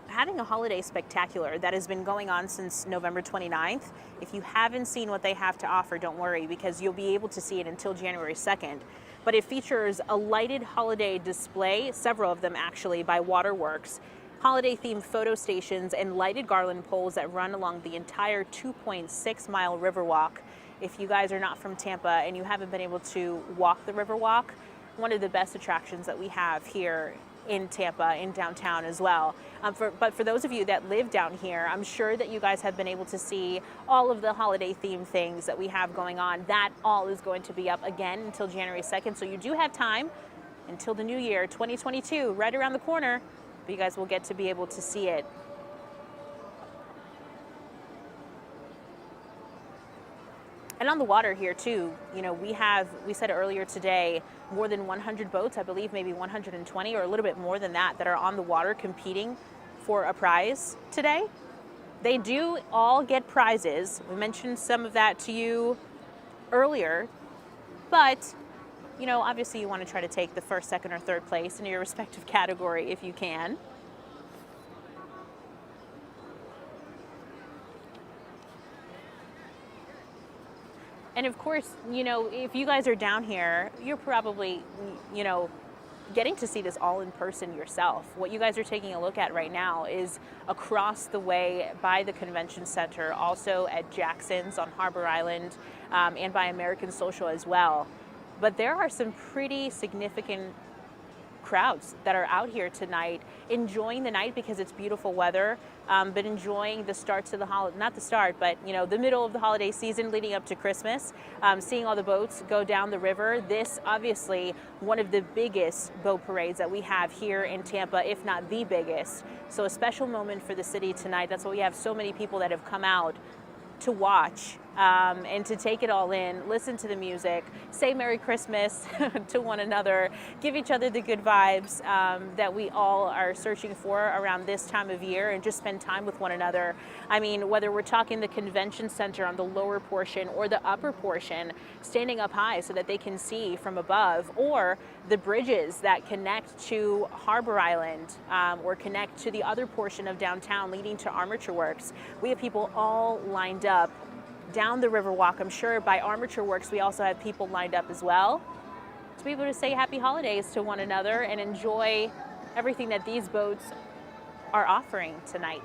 having a holiday spectacular that has been going on since November 29th. If you haven't seen what they have to offer, don't worry, because you'll be able to see it until January 2nd. But it features a lighted holiday display, several of them actually, by Waterworks, holiday-themed photo stations, and lighted garland poles that run along the entire 2.6-mile Riverwalk. If you guys are not from Tampa and you haven't been able to walk the Riverwalk, one of the best attractions that we have here in Tampa, in downtown as well. But for those of you that live down here, I'm sure that you guys have been able to see all of the holiday-themed things that we have going on. That all is going to be up again until January 2nd, so you do have time until the new year, 2022, right around the corner. But you guys will get to be able to see it. And on the water here too, we said earlier today, more than 100 boats, I believe maybe 120 or a little bit more than that are on the water competing for a prize today. They do all get prizes. We mentioned some of that to you earlier, but obviously you want to try to take the first, second, or third place in your respective category if you can. And of course, if you guys are down here, you're probably, getting to see this all in person yourself. What you guys are taking a look at right now is across the way by the convention center, also at Jackson's on Harbour Island, and by American Social as well. But there are some pretty significant crowds that are out here tonight enjoying the night because it's beautiful weather, but enjoying the start to the holiday, not the start, but the middle of the holiday season leading up to Christmas, seeing all the boats go down the river. This obviously one of the biggest boat parades that we have here in Tampa, if not the biggest. So a special moment for the city tonight. That's why we have so many people that have come out to watch and to take it all in, listen to the music, say Merry Christmas to one another, give each other the good vibes that we all are searching for around this time of year, and just spend time with one another. I mean, whether we're talking the convention center on the lower portion or the upper portion, standing up high so that they can see from above, or the bridges that connect to Harbour Island or connect to the other portion of downtown leading to Armature Works. We have people all lined up down the Riverwalk. I'm sure by Armature Works we also have people lined up as well to be able to say happy holidays to one another and enjoy everything that these boats are offering tonight.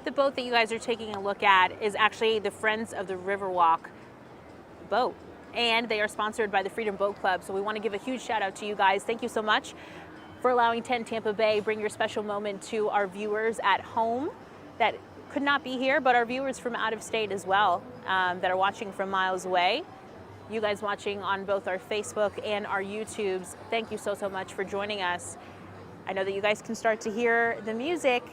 The boat that you guys are taking a look at is actually the Friends of the Riverwalk boat, and they are sponsored by the Freedom Boat Club. So we want to give a huge shout out to you guys. Thank you so much for allowing 10 Tampa Bay bring your special moment to our viewers at home that could not be here, but our viewers from out of state as well that are watching from miles away. You guys watching on both our Facebook and our YouTubes, thank you so much for joining us. I know that you guys can start to hear the music.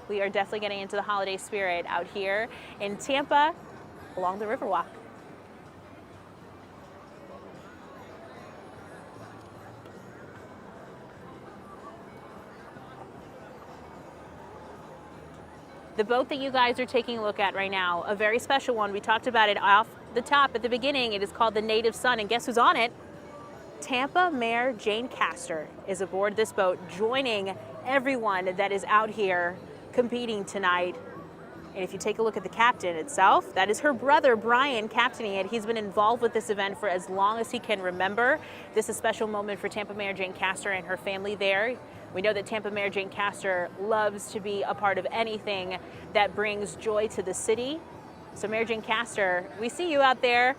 We are definitely getting into the holiday spirit out here in Tampa along the Riverwalk. The boat that you guys are taking a look at right now, a very special one. We talked about it off the top at the beginning. It is called the Native Son, and guess who's on it? Tampa Mayor Jane Castor is aboard this boat, joining everyone that is out here competing tonight. And if you take a look at the captain itself, that is her brother Brian captaining it. He's been involved with this event for as long as he can remember. This is a special moment for Tampa Mayor Jane Castor and her family there. We know that Tampa Mayor Jane Castor loves to be a part of anything that brings joy to the city. So Mayor Jane Castor, we see you out there.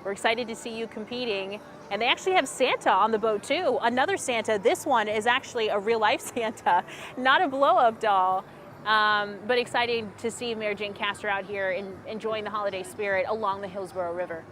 We're excited to see you competing. And they actually have Santa on the boat too. Another Santa. This one is actually a real life Santa, not a blow-up doll. But exciting to see Mayor Jane Castor out here enjoying the holiday spirit along the Hillsborough River.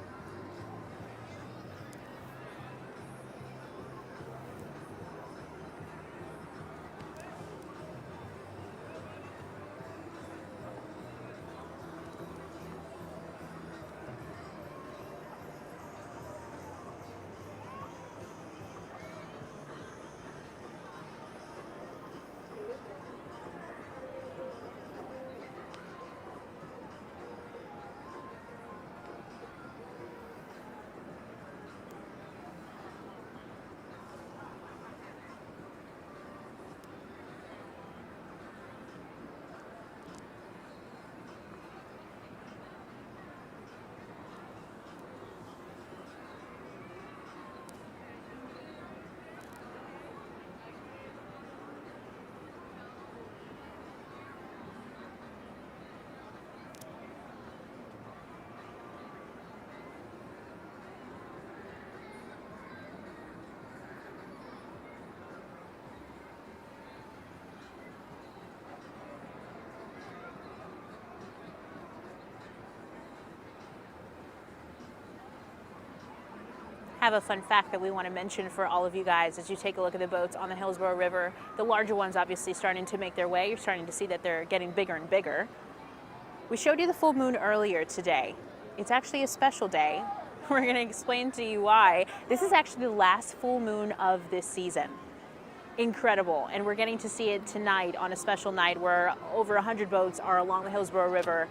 Have a fun fact that we want to mention for all of you guys as you take a look at the boats on the Hillsborough River. The larger ones obviously starting to make their way. You're starting to see that they're getting bigger and bigger. We showed you the full moon earlier today. It's actually a special day. We're going to explain to you why. This is actually the last full moon of this season. Incredible. And we're getting to see it tonight on a special night where over 100 boats are along the Hillsborough River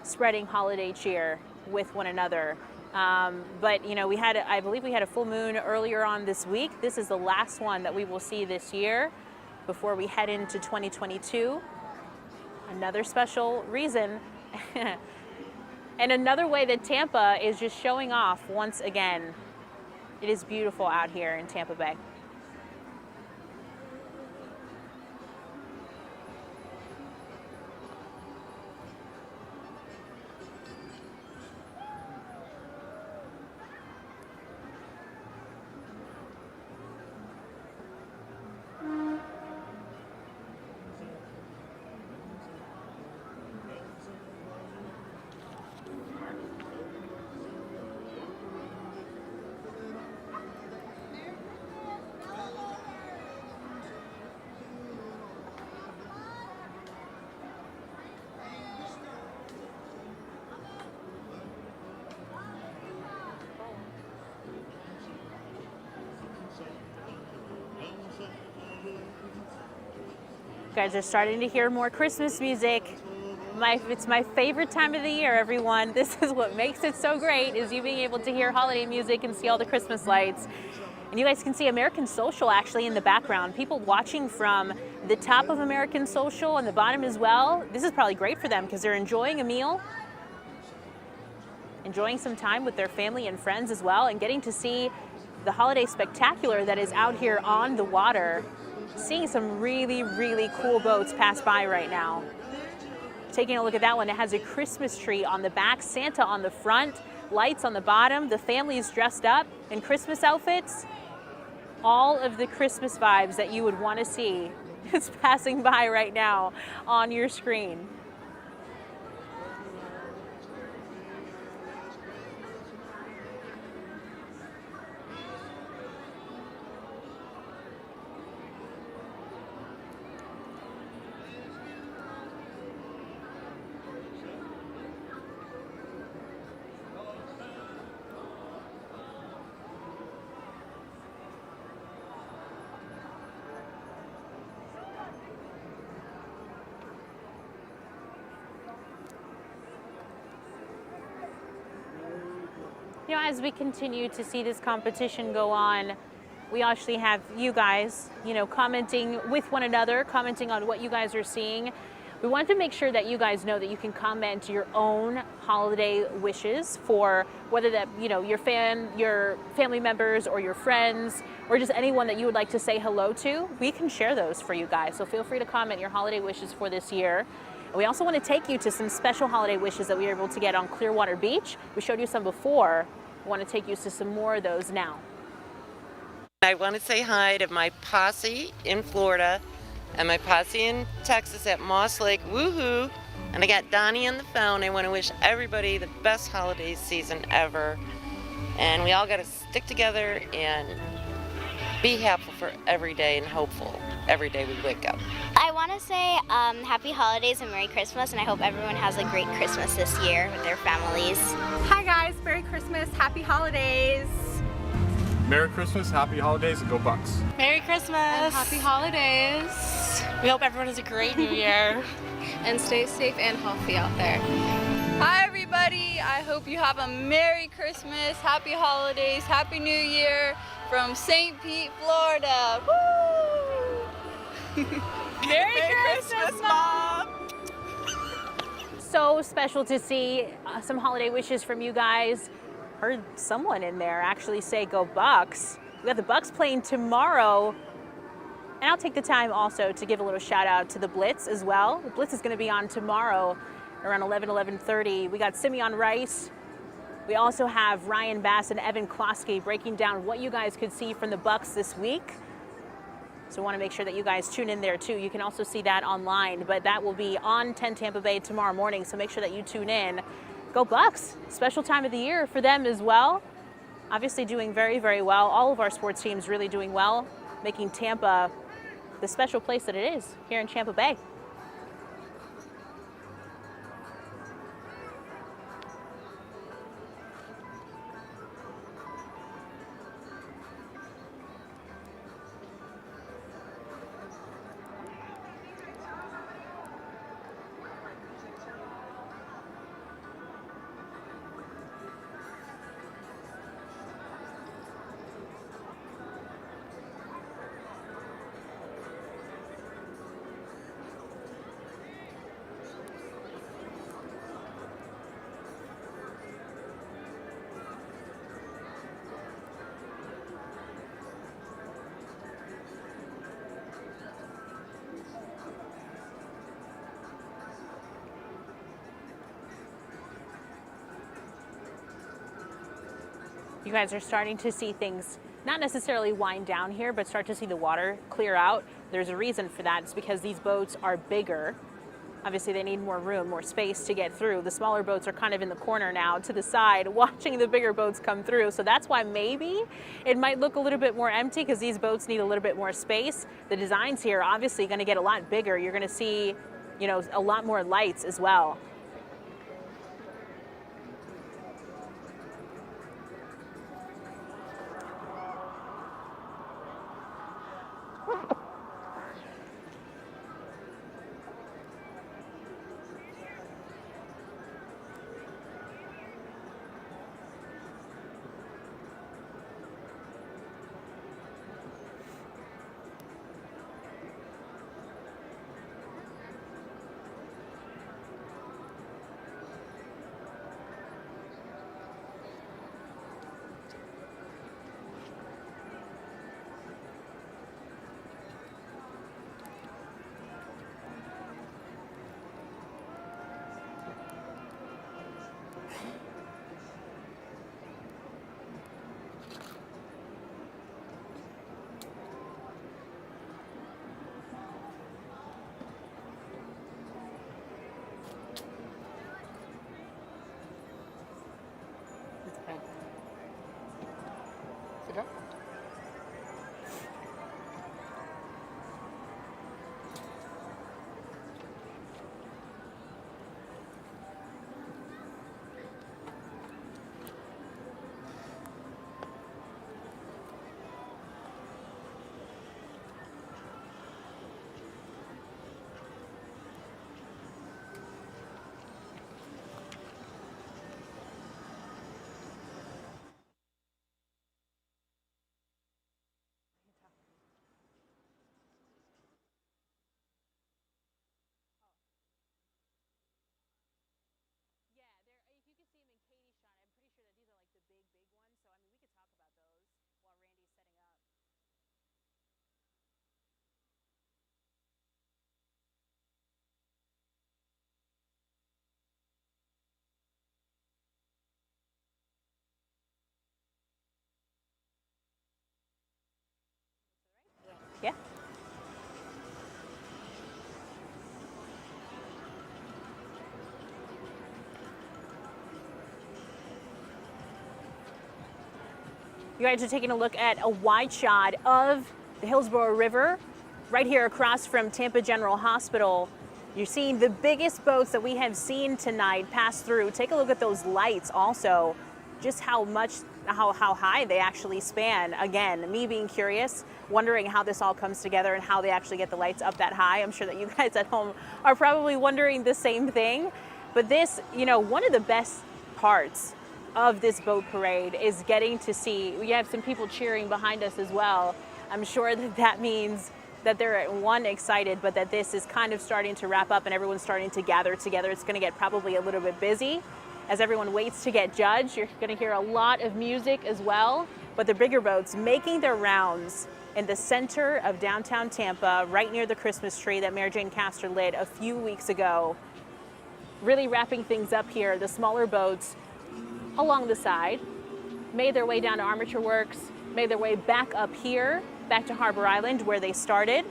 spreading holiday cheer with one another. But you know, I believe we had a full moon earlier on this week. This is the last one that we will see this year before we head into 2022. Another special reason. And another way that Tampa is just showing off once again. It is beautiful out here in Tampa Bay. You guys are starting to hear more Christmas music. It's my favorite time of the year, everyone. This is what makes it so great, is you being able to hear holiday music and see all the Christmas lights. And you guys can see American Social actually in the background. People watching from the top of American Social and the bottom as well. This is probably great for them because they're enjoying a meal, enjoying some time with their family and friends as well, and getting to see the holiday spectacular that is out here on the water. Seeing some really, really cool boats pass by right now. Taking a look at that one, it has a Christmas tree on the back, Santa on the front, lights on the bottom, the family is dressed up in Christmas outfits. All of the Christmas vibes that you would want to see is passing by right now on your screen. You know, as we continue to see this competition go on, we actually have you guys, commenting with one another, commenting on what you guys are seeing. We want to make sure that you guys know that you can comment your own holiday wishes for whether that, your family members or your friends or just anyone that you would like to say hello to. We can share those for you guys. So feel free to comment your holiday wishes for this year. And we also want to take you to some special holiday wishes that we were able to get on Clearwater Beach. We showed you some before. We want to take you to some more of those now. I want to say hi to my posse in Florida and my posse in Texas at Moss Lake, woohoo! And I got Donnie on the phone. I want to wish everybody the best holiday season ever. And we all got to stick together and be happy for every day and hopeful every day we wake up. I want to say happy holidays and Merry Christmas, and I hope everyone has a great Christmas this year with their families. Hi guys, Merry Christmas, Happy Holidays. Merry Christmas, Happy Holidays, and go Bucks. Merry Christmas. And Happy Holidays. We hope everyone has a great new year. And stay safe and healthy out there. Hi everybody, I hope you have a Merry Christmas, Happy Holidays, Happy New Year from St. Pete, Florida. Woo! Merry Christmas, Mom! So special to see some holiday wishes from you guys. Heard someone in there actually say go Bucks. We got the Bucks playing tomorrow. And I'll take the time also to give a little shout out to the Blitz as well. The Blitz is going to be on tomorrow around 11:30. We got Simeon Rice. We also have Ryan Bass and Evan Klosky breaking down what you guys could see from the Bucks this week. So I want to make sure that you guys tune in there too. You can also see that online, but that will be on 10 Tampa Bay tomorrow morning. So make sure that you tune in. Go Bucks! Special time of the year for them as well. Obviously doing very, very well. All of our sports teams really doing well, making Tampa the special place that it is here in Tampa Bay. You guys are starting to see things not necessarily wind down here, but start to see the water clear out. There's a reason for that. It's because these boats are bigger. Obviously, they need more room, more space to get through. The smaller boats are kind of in the corner now to the side, watching the bigger boats come through. So that's why maybe it might look a little bit more empty, because these boats need a little bit more space. The designs here are obviously going to get a lot bigger. You're going to see, you know, a lot more lights as well. Yeah. You guys are taking a look at a wide shot of the Hillsborough River right here across from Tampa General Hospital. You're seeing the biggest boats that we have seen tonight pass through. Take a look at those lights also, just how high they actually span. Again, me being curious, wondering how this all comes together and how they actually get the lights up that high. I'm sure that you guys at home are probably wondering the same thing. But this, you know, one of the best parts of this boat parade is getting to see, we have some people cheering behind us as well. I'm sure that that means that they're excited, but that this is kind of starting to wrap up and everyone's starting to gather together. It's going to get probably a little bit busy as everyone waits to get judged. You're going to hear a lot of music as well, but the bigger boats making their rounds in the center of downtown Tampa, right near the Christmas tree that Mayor Jane Castor lit a few weeks ago. Really wrapping things up here. The smaller boats along the side made their way down to Armature Works, made their way back up here, back to Harbour Island where they started.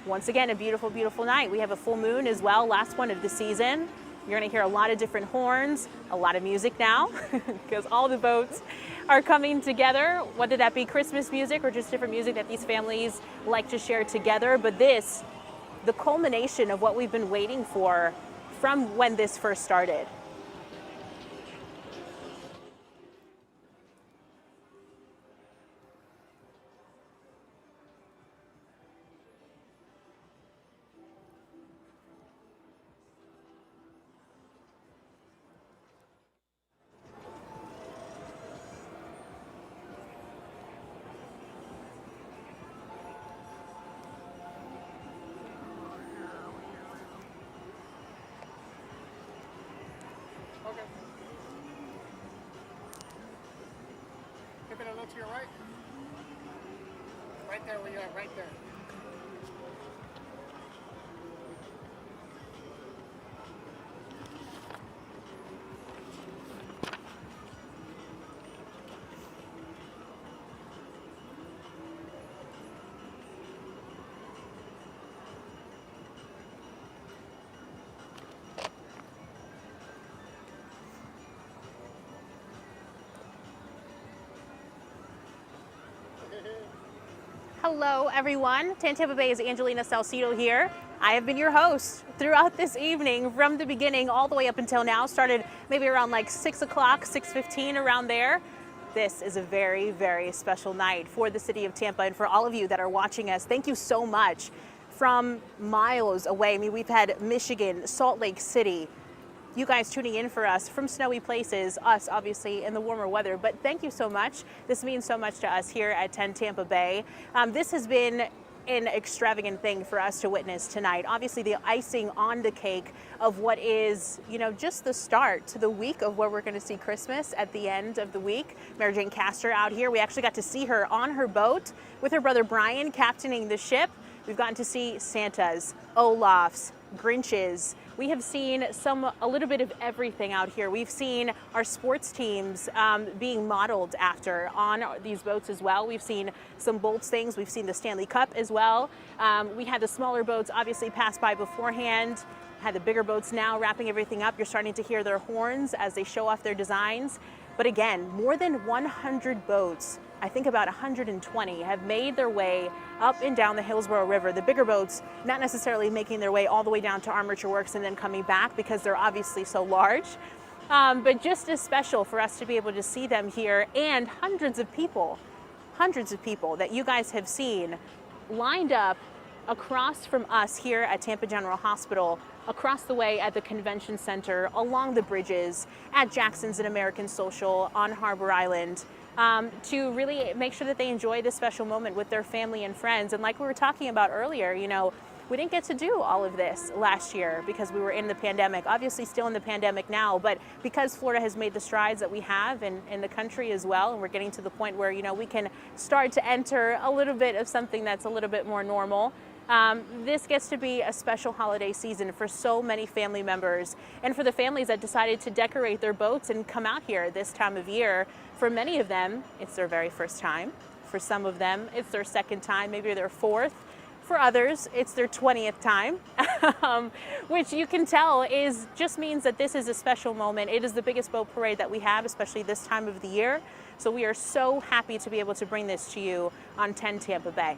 Once again, a beautiful, beautiful night. We have a full moon as well, last one of the season. You're going to hear a lot of different horns, a lot of music now, because all the boats are coming together, whether that be Christmas music or just different music that these families like to share together. But this, the culmination of what we've been waiting for from when this first started. Keep it a little to your right. Right there where you're at, right there. Hello, everyone. Tampa Bay's Angelina Salcido here. I have been your host throughout this evening from the beginning all the way up until now. Started maybe around like 6 o'clock, 6:15, around there. This is a very, very special night for the city of Tampa and for all of you that are watching us. Thank you so much from miles away. I mean, we've had Michigan, Salt Lake City, you guys tuning in for us from snowy places, us obviously in the warmer weather, but thank you so much. This means so much to us here at 10 Tampa Bay. This has been an extravagant thing for us to witness tonight. Obviously the icing on the cake of what is, you know, just the start to the week of where we're going to see Christmas at the end of the week. Mary Jane Castor out here. We actually got to see her on her boat with her brother Brian captaining the ship. We've gotten to see Santas, Olafs, Grinches. We have seen a little bit of everything out here. We've seen our sports teams being modeled after on these boats as well. We've seen some Bolts things. We've seen the Stanley Cup as well. We had the smaller boats obviously pass by beforehand. Had the bigger boats now wrapping everything up. You're starting to hear their horns as they show off their designs. But again, more than 100 boats, I think about 120, have made their way up and down the Hillsborough River. The bigger boats not necessarily making their way all the way down to Armature Works and then coming back because they're obviously so large. But just as special for us to be able to see them here, and hundreds of people that you guys have seen lined up across from us here at Tampa General Hospital, across the way at the Convention Center, along the bridges, at Jackson's and American Social, on Harbour Island, to really make sure that they enjoy this special moment with their family and friends. And like we were talking about earlier, you know, we didn't get to do all of this last year because we were in the pandemic, obviously still in the pandemic now, but because Florida has made the strides that we have in the country as well, and we're getting to the point where, you know, we can start to enter a little bit of something that's a little bit more normal. This gets to be a special holiday season for so many family members and for the families that decided to decorate their boats and come out here this time of year. For many of them, it's their very first time. For some of them, it's their second time, maybe their fourth. For others, it's their 20th time, which you can tell just means that this is a special moment. It is the biggest boat parade that we have, especially this time of the year. So we are so happy to be able to bring this to you on 10 Tampa Bay.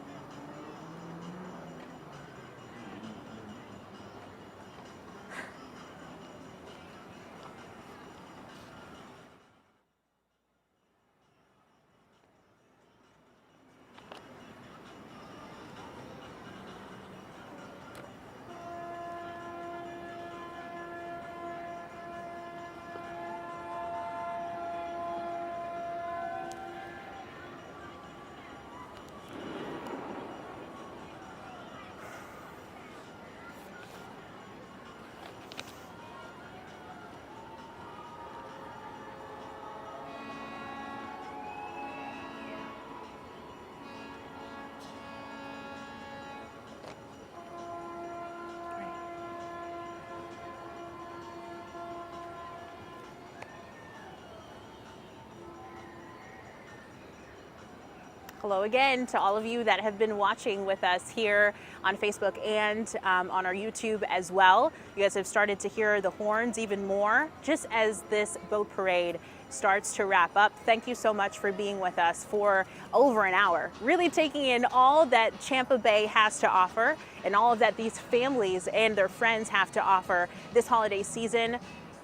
Hello again to all of you that have been watching with us here on Facebook and on our YouTube as well. You guys have started to hear the horns even more just as this boat parade starts to wrap up. Thank you so much for being with us for over an hour, really taking in all that Tampa Bay has to offer and all of that these families and their friends have to offer this holiday season.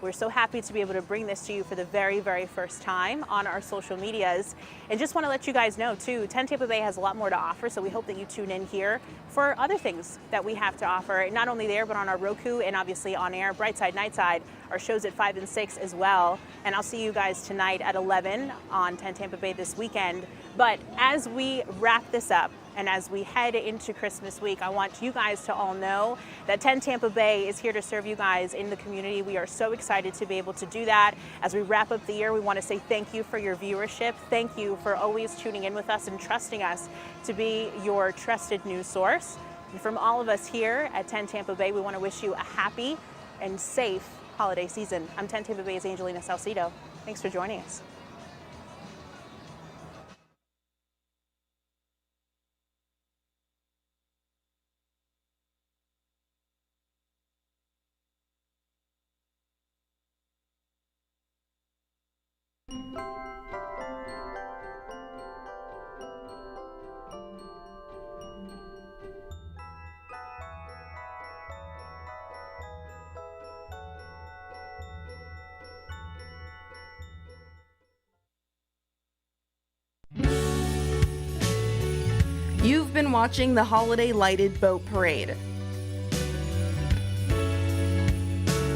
We're so happy to be able to bring this to you for the very, very first time on our social medias. And just want to let you guys know too, 10 Tampa Bay has a lot more to offer, so we hope that you tune in here for other things that we have to offer, not only there, but on our Roku and obviously on air, Brightside, Nightside, our shows at 5 and 6 as well. And I'll see you guys tonight at 11 on 10 Tampa Bay this weekend. But as we wrap this up, and as we head into Christmas week, I want you guys to all know that 10 Tampa Bay is here to serve you guys in the community. We are so excited to be able to do that. As we wrap up the year, we want to say thank you for your viewership. Thank you for always tuning in with us and trusting us to be your trusted news source. And from all of us here at 10 Tampa Bay, we want to wish you a happy and safe holiday season. I'm 10 Tampa Bay's Angelina Salcido. Thanks for joining us. You've been watching the Holiday Lighted Boat Parade.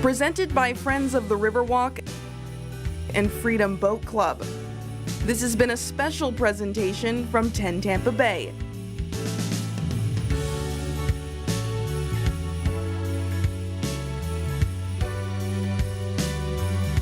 Presented by Friends of the Riverwalk and Freedom Boat Club. This has been a special presentation from 10 Tampa Bay.